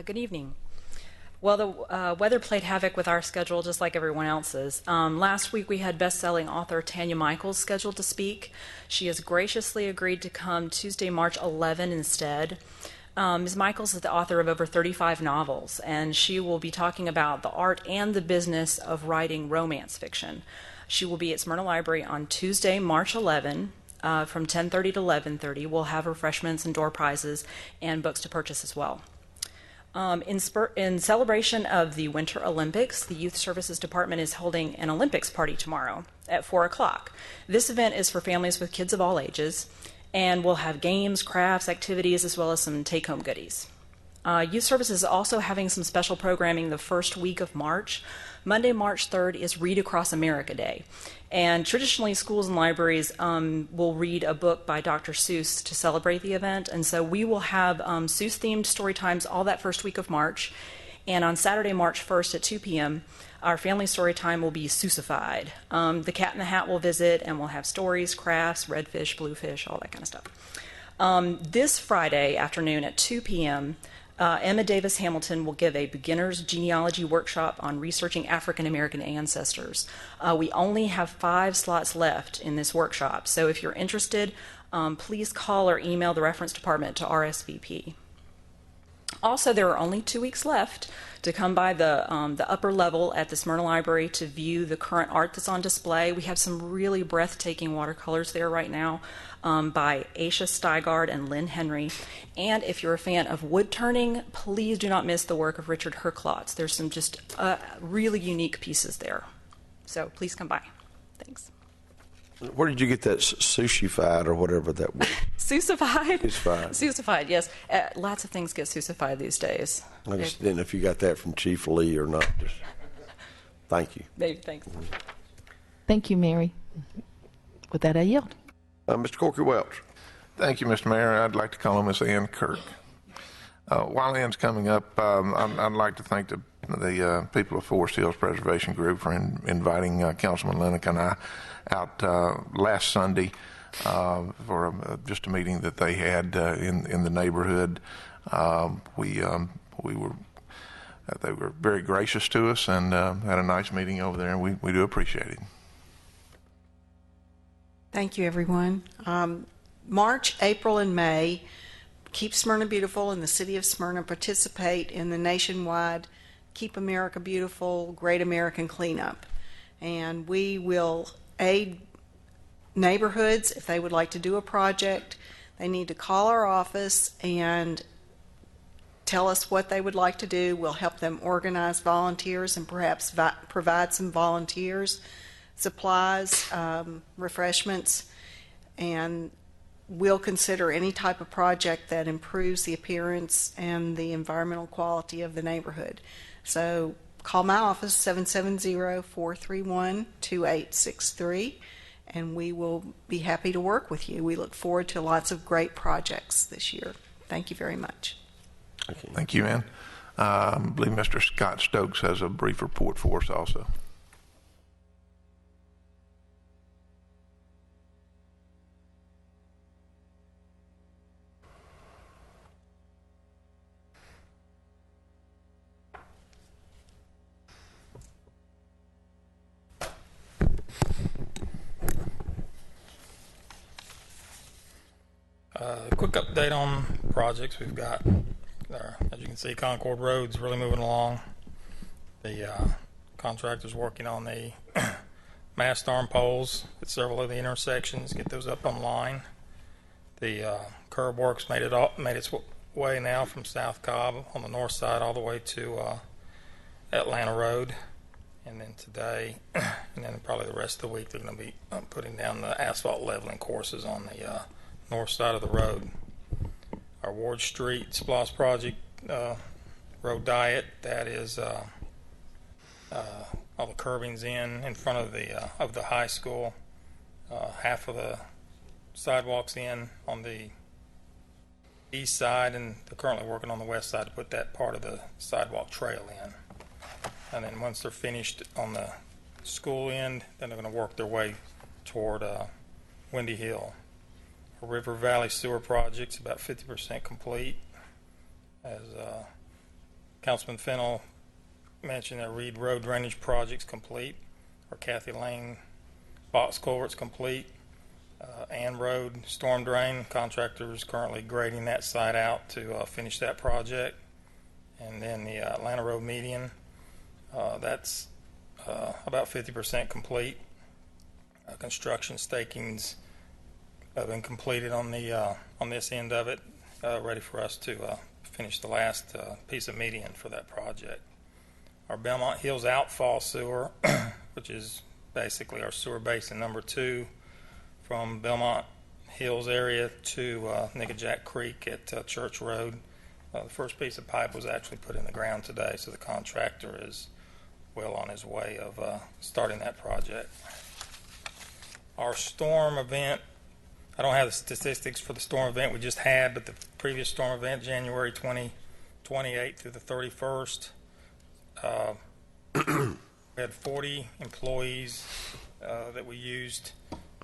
Good evening. Well, the weather played havoc with our schedule just like everyone else's. Last week we had best-selling author Tanya Michaels scheduled to speak. She has graciously agreed to come Tuesday, March 11 instead. Ms. Michaels is the author of over 35 novels, and she will be talking about the art and the business of writing romance fiction. She will be at Smyrna Library on Tuesday, March 11 from 10:30 to 11:30. We'll have refreshments and door prizes and books to purchase as well. In celebration of the Winter Olympics, the Youth Services Department is holding an Olympics party tomorrow at 4 o'clock. This event is for families with kids of all ages, and we'll have games, crafts, activities, as well as some take-home goodies. Youth Services is also having some special programming the first week of March. Monday, March 3rd is Read Across America Day. And traditionally, schools and libraries will read a book by Dr. Seuss to celebrate the event. And so we will have Seuss-themed story times all that first week of March. And on Saturday, March 1st at 2 p.m., our family story time will be Seussified. The Cat in the Hat will visit, and we'll have stories, crafts, redfish, bluefish, all that kind of stuff. This Friday afternoon at 2 p.m., Emma Davis Hamilton will give a beginner's genealogy workshop on researching African American ancestors. We only have 5 slots left in this workshop, so if you're interested, please call or email the reference department to RSVP. Also, there are only 2 weeks left to come by the upper level at the Smyrna Library to view the current art that's on display. We have some really breathtaking watercolors there right now by Aisha Steigard and Lynn Henry. And if you're a fan of wood turning, please do not miss the work of Richard Herklotz. There's some just really unique pieces there. So please come by. Thanks. Where did you get that sushi-fied or whatever that was? Seussified? Seussified. Seussified, yes. Lots of things get Seussified these days. I just didn't know if you got that from Chief Lee or not. Just, thank you. Maybe, thanks. Thank you, Mary. With that, I yield. Mr. Corky Welch. Thank you, Mr. Mayor. I'd like to call on Miss Ann Kirk. While Ann's coming up, I'd like to thank the people of Forest Hills Preservation Group for inviting Councilman Lennox and I out last Sunday for just a meeting that they had in the neighborhood. They were very gracious to us and had a nice meeting over there, and we do appreciate it. Thank you, everyone. March, April, and May, Keep Smyrna Beautiful and the City of Smyrna participate in the nationwide Keep America Beautiful Great American Cleanup. And we will aid neighborhoods if they would like to do a project. They need to call our office and tell us what they would like to do. We'll help them organize volunteers and perhaps provide some volunteers, supplies, refreshments, and we'll consider any type of project that improves the appearance and the environmental quality of the neighborhood. So call my office, 770-431-2863, and we will be happy to work with you. We look forward to lots of great projects this year. Thank you very much. Thank you, Ann. I believe Mr. Scott Stokes has a brief report for us also. A quick update on projects we've got. As you can see, Concord Road's really moving along. The contractor's working on the mast arm poles at several of the intersections, get those up online. The curb work's made its way now from South Cobb on the north side all the way to Atlanta Road. And then today, and then probably the rest of the week, they're going to be putting down the asphalt leveling courses on the north side of the road. Our Ward Street Splosh project, road diet, that is all the curbings in front of the high school, half of the sidewalks in on the east side, and they're currently working on the west side to put that part of the sidewalk trail in. And then once they're finished on the school end, then they're going to work their way toward Windy Hill. Our River Valley Sewer Project's about 50% complete. As Councilman Fennell mentioned, our Reed Road Drainage Project's complete. Our Kathy Lane box culvert's complete. Ann Road storm drain, contractors currently grading that site out to finish that project. And then the Atlanta Road median, that's about 50% complete. Construction stakings have been completed on the on this end of it, ready for us to finish the last piece of median for that project. Our Belmont Hills outfall sewer, which is basically our sewer basin number 2 from Belmont Hills area to Nickajack Creek at Church Road. The first piece of pipe was actually put in the ground today, so the contractor is well on his way of starting that project. Our storm event, I don't have the statistics for the storm event we just had, but the previous storm event, January 28th through the 31st, we had 40 employees that we used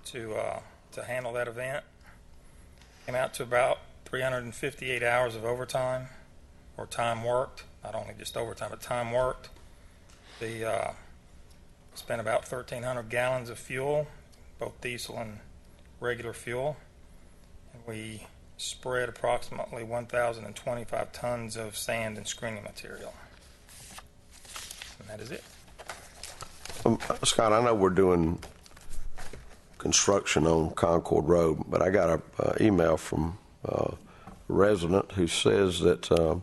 to handle that event. Came out to about 358 hours of overtime, or time worked, not only just overtime, but time worked. They spent about 1,300 gallons of fuel, both diesel and regular fuel. And we spread approximately 1,025 tons of sand and screening material. And that is it. Scott, I know we're doing construction on Concord Road, but I got an email from a resident who says that the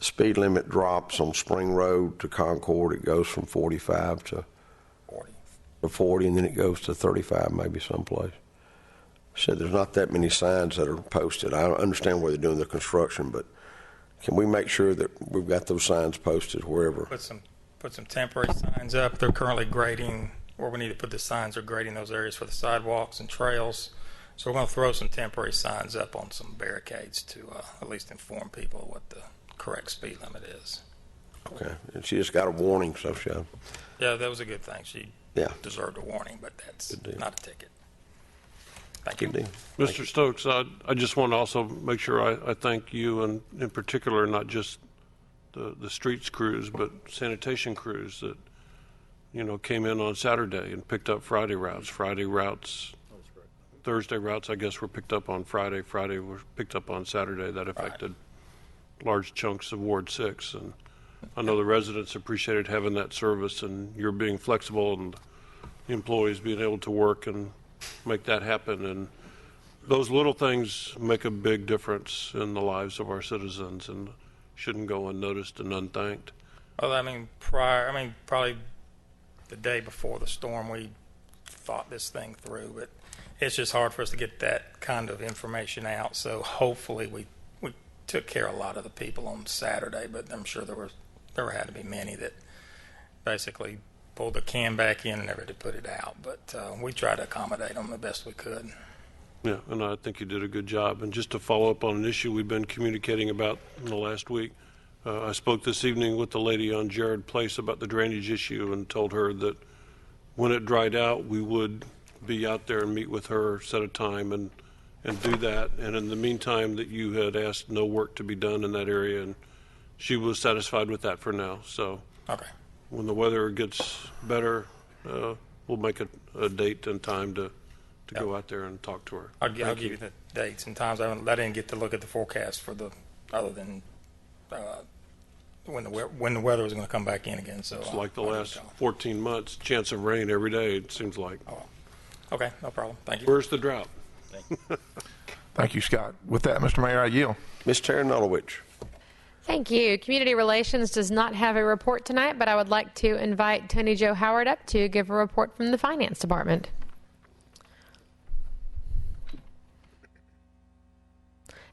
speed limit drops on Spring Road to Concord. It goes from 45 to 40, and then it goes to 35 maybe someplace. Said there's not that many signs that are posted. I understand where they're doing the construction, but can we make sure that we've got those signs posted wherever? Put some temporary signs up. They're currently grading, or we need to put the signs, are grading those areas for the sidewalks and trails. So we're going to throw some temporary signs up on some barricades to at least inform people what the correct speed limit is. Okay. And she just got a warning, so she... Yeah, that was a good thing. She deserved a warning, but that's not a ticket. Thank you. Mr. Stokes, I just want to also make sure I thank you, and in particular, not just the streets crews, but sanitation crews that, came in on Saturday and picked up Friday routes. Thursday routes, I guess, were picked up on Friday. Friday were picked up on Saturday. That affected large chunks of Ward 6. And I know the residents appreciated having that service, and you're being flexible, and the employees being able to work and make that happen. And those little things make a big difference in the lives of our citizens and shouldn't go unnoticed and unthanked. Well, probably the day before the storm, we thought this thing through, but it's just hard for us to get that kind of information out. So hopefully we took care of a lot of the people on Saturday, but I'm sure there had to be many that basically pulled the can back in and never did put it out. But we tried to accommodate them the best we could. Yeah, and I think you did a good job. And just to follow up on an issue we've been communicating about in the last week, I spoke this evening with the lady on Jared Place about the drainage issue and told her that when it dried out, we would be out there and meet with her, set a time, and do that. And in the meantime, that you had asked no work to be done in that area, and she was satisfied with that for now. So when the weather gets better, we'll make a date and time to go out there and talk to her. I'll give you the dates and times. I didn't get to look at the forecast for other than when the weather was going to come back in again. So it's like the last 14 months, chance of rain every day, it seems like. Okay, no problem. Thank you. Where's the drought? Thank you, Scott. With that, Mr. Mayor, I yield. Ms. Terry Nulowich. Thank you. Community Relations does not have a report tonight, but I would like to invite Tony Jo Howard up to give a report from the Finance Department.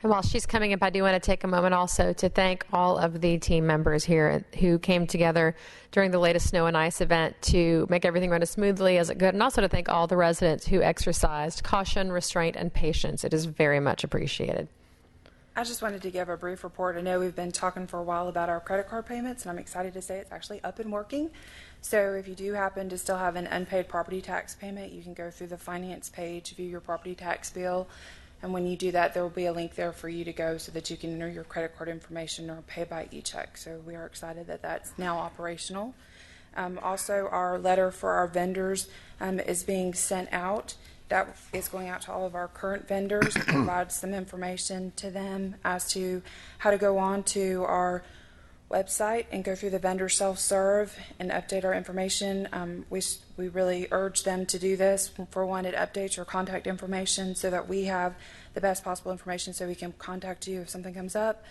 And while she's coming up, I do want to take a moment also to thank all of the team members here who came together during the latest snow and ice event to make everything run as smoothly as it could, and also to thank all the residents who exercised caution, restraint, and patience. It is very much appreciated. I just wanted to give a brief report. I know we've been talking for a while about our credit card payments, and I'm excited to say it's actually up and working. So if you do happen to still have an unpaid property tax payment, you can go through the finance page, view your property tax bill, and when you do that, there will be a link there for you to go so that you can enter your credit card information or pay by e-check. So we are excited that that's now operational. Also, our letter for our vendors is being sent out. That is going out to all of our current vendors and provide some information to them as to how to go on to our website and go through the vendor self-serve and update our information. We really urge them to do this. For one, it updates your contact information so that we have the best possible information so we can contact you if something comes up.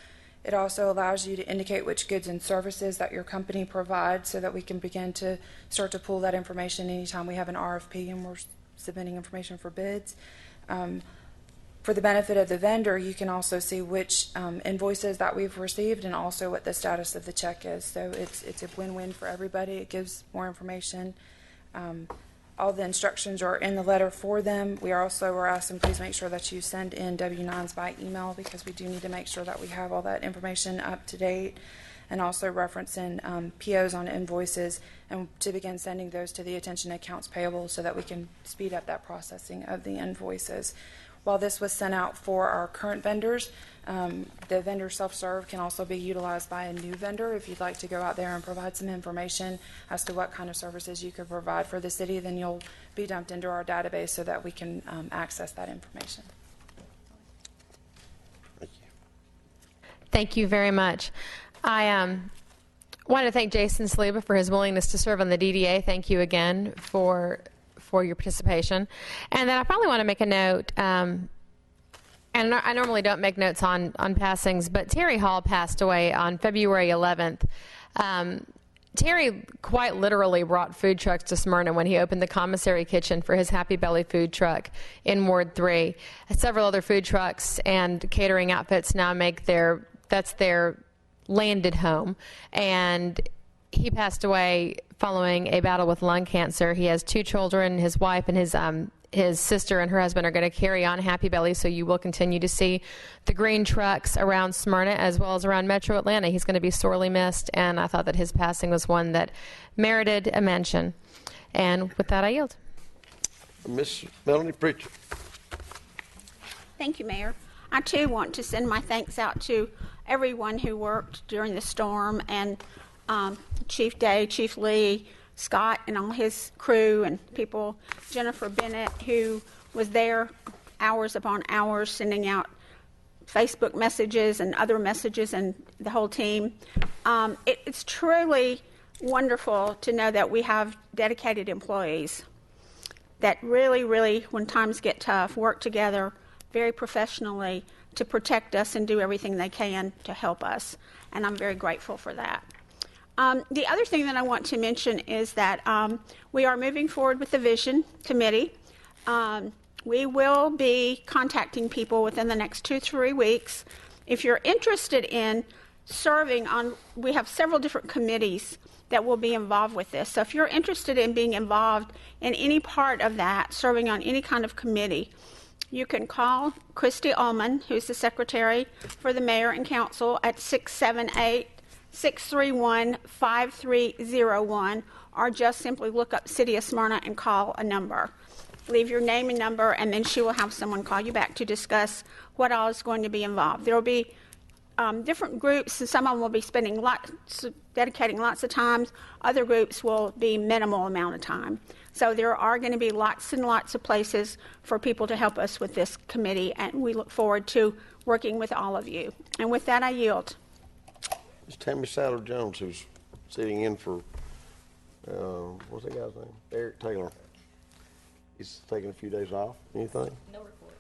It also allows you to indicate which goods and services that your company provides so that we can begin to start to pull that information anytime we have an RFP and we're submitting information for bids. For the benefit of the vendor, you can also see which invoices that we've received and also what the status of the check is. So it's a win-win for everybody. It gives more information. All the instructions are in the letter for them. We also were asking, please make sure that you send in W-9s by email because we do need to make sure that we have all that information up to date, and also referencing POs on invoices and to begin sending those to the attention of accounts payable so that we can speed up that processing of the invoices. While this was sent out for our current vendors, the vendor self-serve can also be utilized by a new vendor. If you'd like to go out there and provide some information as to what kind of services you could provide for the city, then you'll be dumped into our database so that we can access that information. Thank you very much. I want to thank Jason Saliba for his willingness to serve on the DDA. Thank you again for your participation. And then I finally want to make a note, and I normally don't make notes on passings, but Terry Hall passed away on February 11th. Terry quite literally brought food trucks to Smyrna when he opened the commissary kitchen for his Happy Belly food truck in Ward 3. Several other food trucks and catering outfits now make that's their landed home. And he passed away following a battle with lung cancer. He has 2 children. His wife and his sister and her husband are going to carry on Happy Belly, so you will continue to see the green trucks around Smyrna as well as around Metro Atlanta. He's going to be sorely missed, and I thought that his passing was one that merited a mention. And with that, I yield. Miss Melanie Pritchett. Thank you, Mayor. I, too, want to send my thanks out to everyone who worked during the storm, and Chief Day, Chief Lee, Scott and all his crew and people, Jennifer Bennett, who was there hours upon hours sending out Facebook messages and other messages, and the whole team. It's truly wonderful to know that we have dedicated employees that really, really, when times get tough, work together very professionally to protect us and do everything they can to help us. And I'm very grateful for that. The other thing that I want to mention is that we are moving forward with the Vision Committee. We will be contacting people within the next 2-3 weeks. If you're interested in serving on, we have several different committees that will be involved with this. So if you're interested in being involved in any part of that, serving on any kind of committee, you can call Christy Ullman, who's the secretary for the mayor and council, at 678-631-5301, or just simply look up City of Smyrna and call a number. Leave your name and number, and then she will have someone call you back to discuss what all is going to be involved. There will be different groups, and some of them will be dedicating lots of time. Other groups will be minimal amount of time. So there are going to be lots and lots of places for people to help us with this committee, and we look forward to working with all of you. And with that, I yield. It's Tammy Saddle-Jones who's sitting in for, what's that guy's name? Eric Taylor. He's taking a few days off. Anything? No report.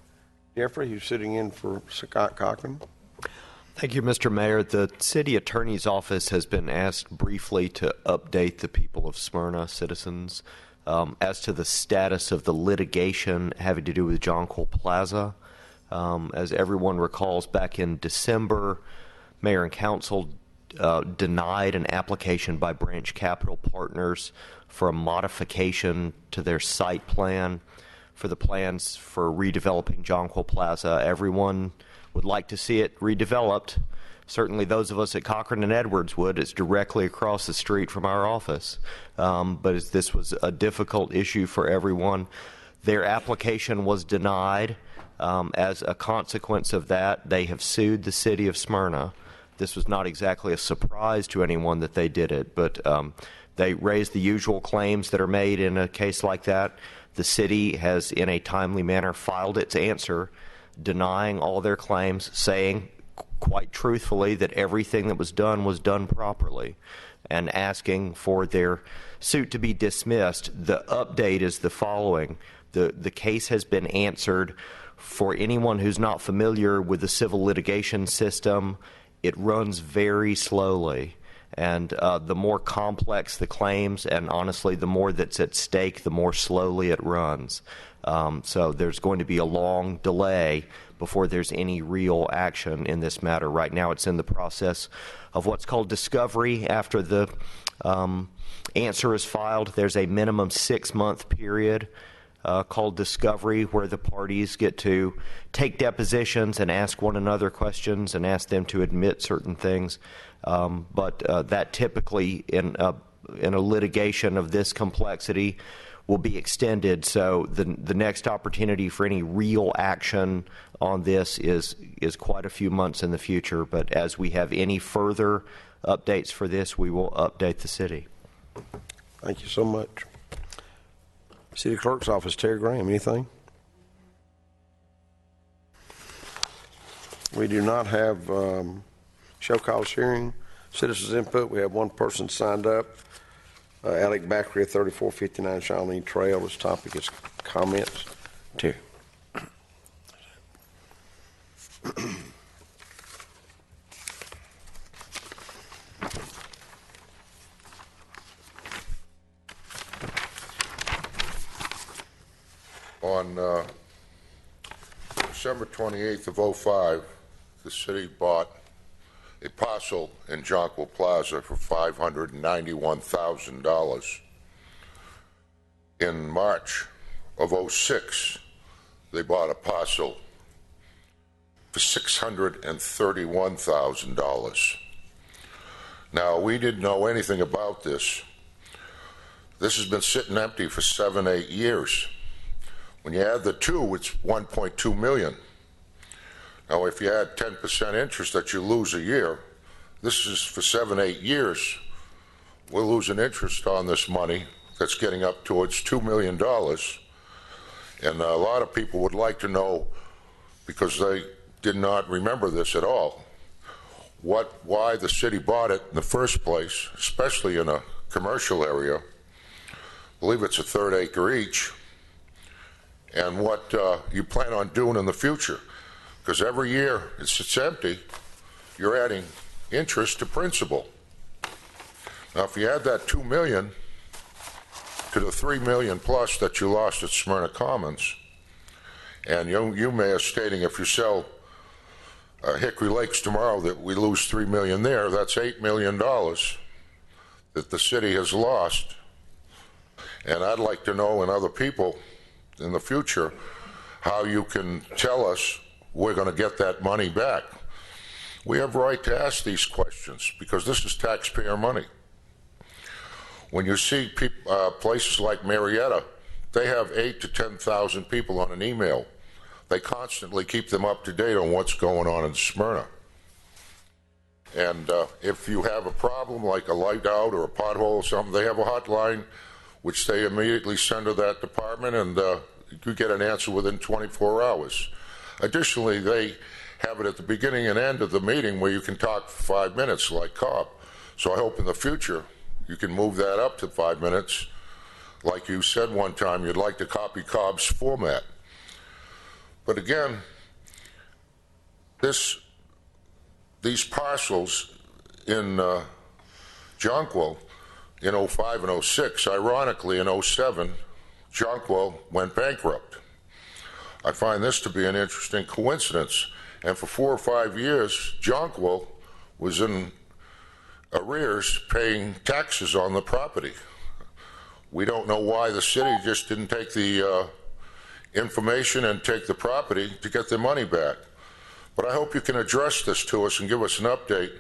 Jeffrey, who's sitting in for Scott Cochran. Thank you, Mr. Mayor. The City Attorney's Office has been asked briefly to update the people of Smyrna, citizens, as to the status of the litigation having to do with Jonquil Plaza. As everyone recalls, back in December, Mayor and Council denied an application by Branch Capital Partners for a modification to their site plan for the plans for redeveloping Jonquil Plaza. Everyone would like to see it redeveloped. Certainly those of us at Cochran and Edwards would. It's directly across the street from our office. But this was a difficult issue for everyone. Their application was denied. As a consequence of that, they have sued the city of Smyrna. This was not exactly a surprise to anyone that they did it, but they raised the usual claims that are made in a case like that. The city has, in a timely manner, filed its answer, denying all their claims, saying quite truthfully that everything that was done properly, and asking for their suit to be dismissed. The update is the following. The case has been answered. For anyone who's not familiar with the civil litigation system, it runs very slowly. And the more complex the claims, and honestly, the more that's at stake, the more slowly it runs. So there's going to be a long delay before there's any real action in this matter. Right now, it's in the process of what's called discovery. After the answer is filed, there's a minimum 6-month period called discovery, where the parties get to take depositions and ask one another questions and ask them to admit certain things. But that typically in a litigation of this complexity will be extended. So the next opportunity for any real action on this is quite a few months in the future. But as we have any further updates for this, we will update the city. Thank you so much. City Clerk's Office, Terry Graham, anything? We do not have show cause hearing, citizens input. We have one person signed up, Alec Backery at 3459 Shawnee Trail. His topic is comments. Terry. On December 28th of 05, the city bought a parcel in Jonquil Plaza for $591,000. In March of 06, they bought a parcel for $631,000. Now, we didn't know anything about this. This has been sitting empty for 7-8 years. When you add the two, it's $1.2 million. Now, if you add 10% interest that you lose a year, this is for 7-8 years. We're losing interest on this money that's getting up towards $2 million. And a lot of people would like to know, because they did not remember this at all, why the city bought it in the first place, especially in a commercial area. I believe it's a 1/3 acre each. And what you plan on doing in the future. Because every year it's empty, you're adding interest to principal. Now, if you add that $2 million to the $3 million plus that you lost at Smyrna Commons, and you Mayor stating if you sell Hickory Lakes tomorrow that we lose $3 million there, that's $8 million that the city has lost. And I'd like to know, and other people in the future, how you can tell us we're going to get that money back. We have a right to ask these questions because this is taxpayer money. When you see places like Marietta, they have 8,000 to 10,000 people on an email. They constantly keep them up to date on what's going on in Smyrna. And if you have a problem like a light out or a pothole or something, they have a hotline which they immediately send to that department, and you get an answer within 24 hours. Additionally, they have it at the beginning and end of the meeting where you can talk for 5 minutes like Cobb. So I hope in the future you can move that up to 5 minutes. Like you said one time, you'd like to copy Cobb's format. But again, these parcels in Jonquil in 05 and 06, ironically in 07, Jonquil went bankrupt. I find this to be an interesting coincidence. And for 4 or 5 years, Jonquil was in arrears paying taxes on the property. We don't know why the city just didn't take the information and take the property to get their money back. But I hope you can address this to us and give us an update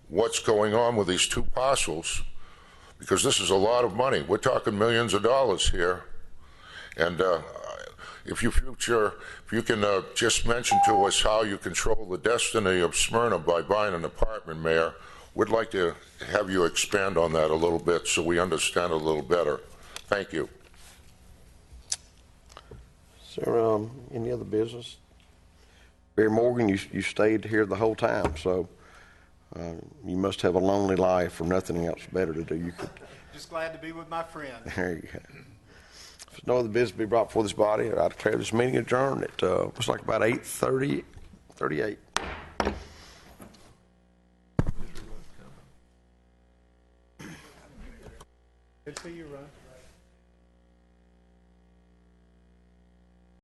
what's going on with these two parcels, because this is a lot of money. We're talking millions of dollars here. And if you can just mention to us how you control the destiny of Smyrna by buying an apartment, Mayor, we'd like to have you expand on that a little bit so we understand a little better. Thank you. Is there any other business? Barry Morgan, you stayed here the whole time, so you must have a lonely life or nothing else better to do. You could. Just glad to be with my friend. There you go. If there's no other business to be brought before this body, I declare this meeting adjourned at looks like about 8:38. Good to see you, Ron.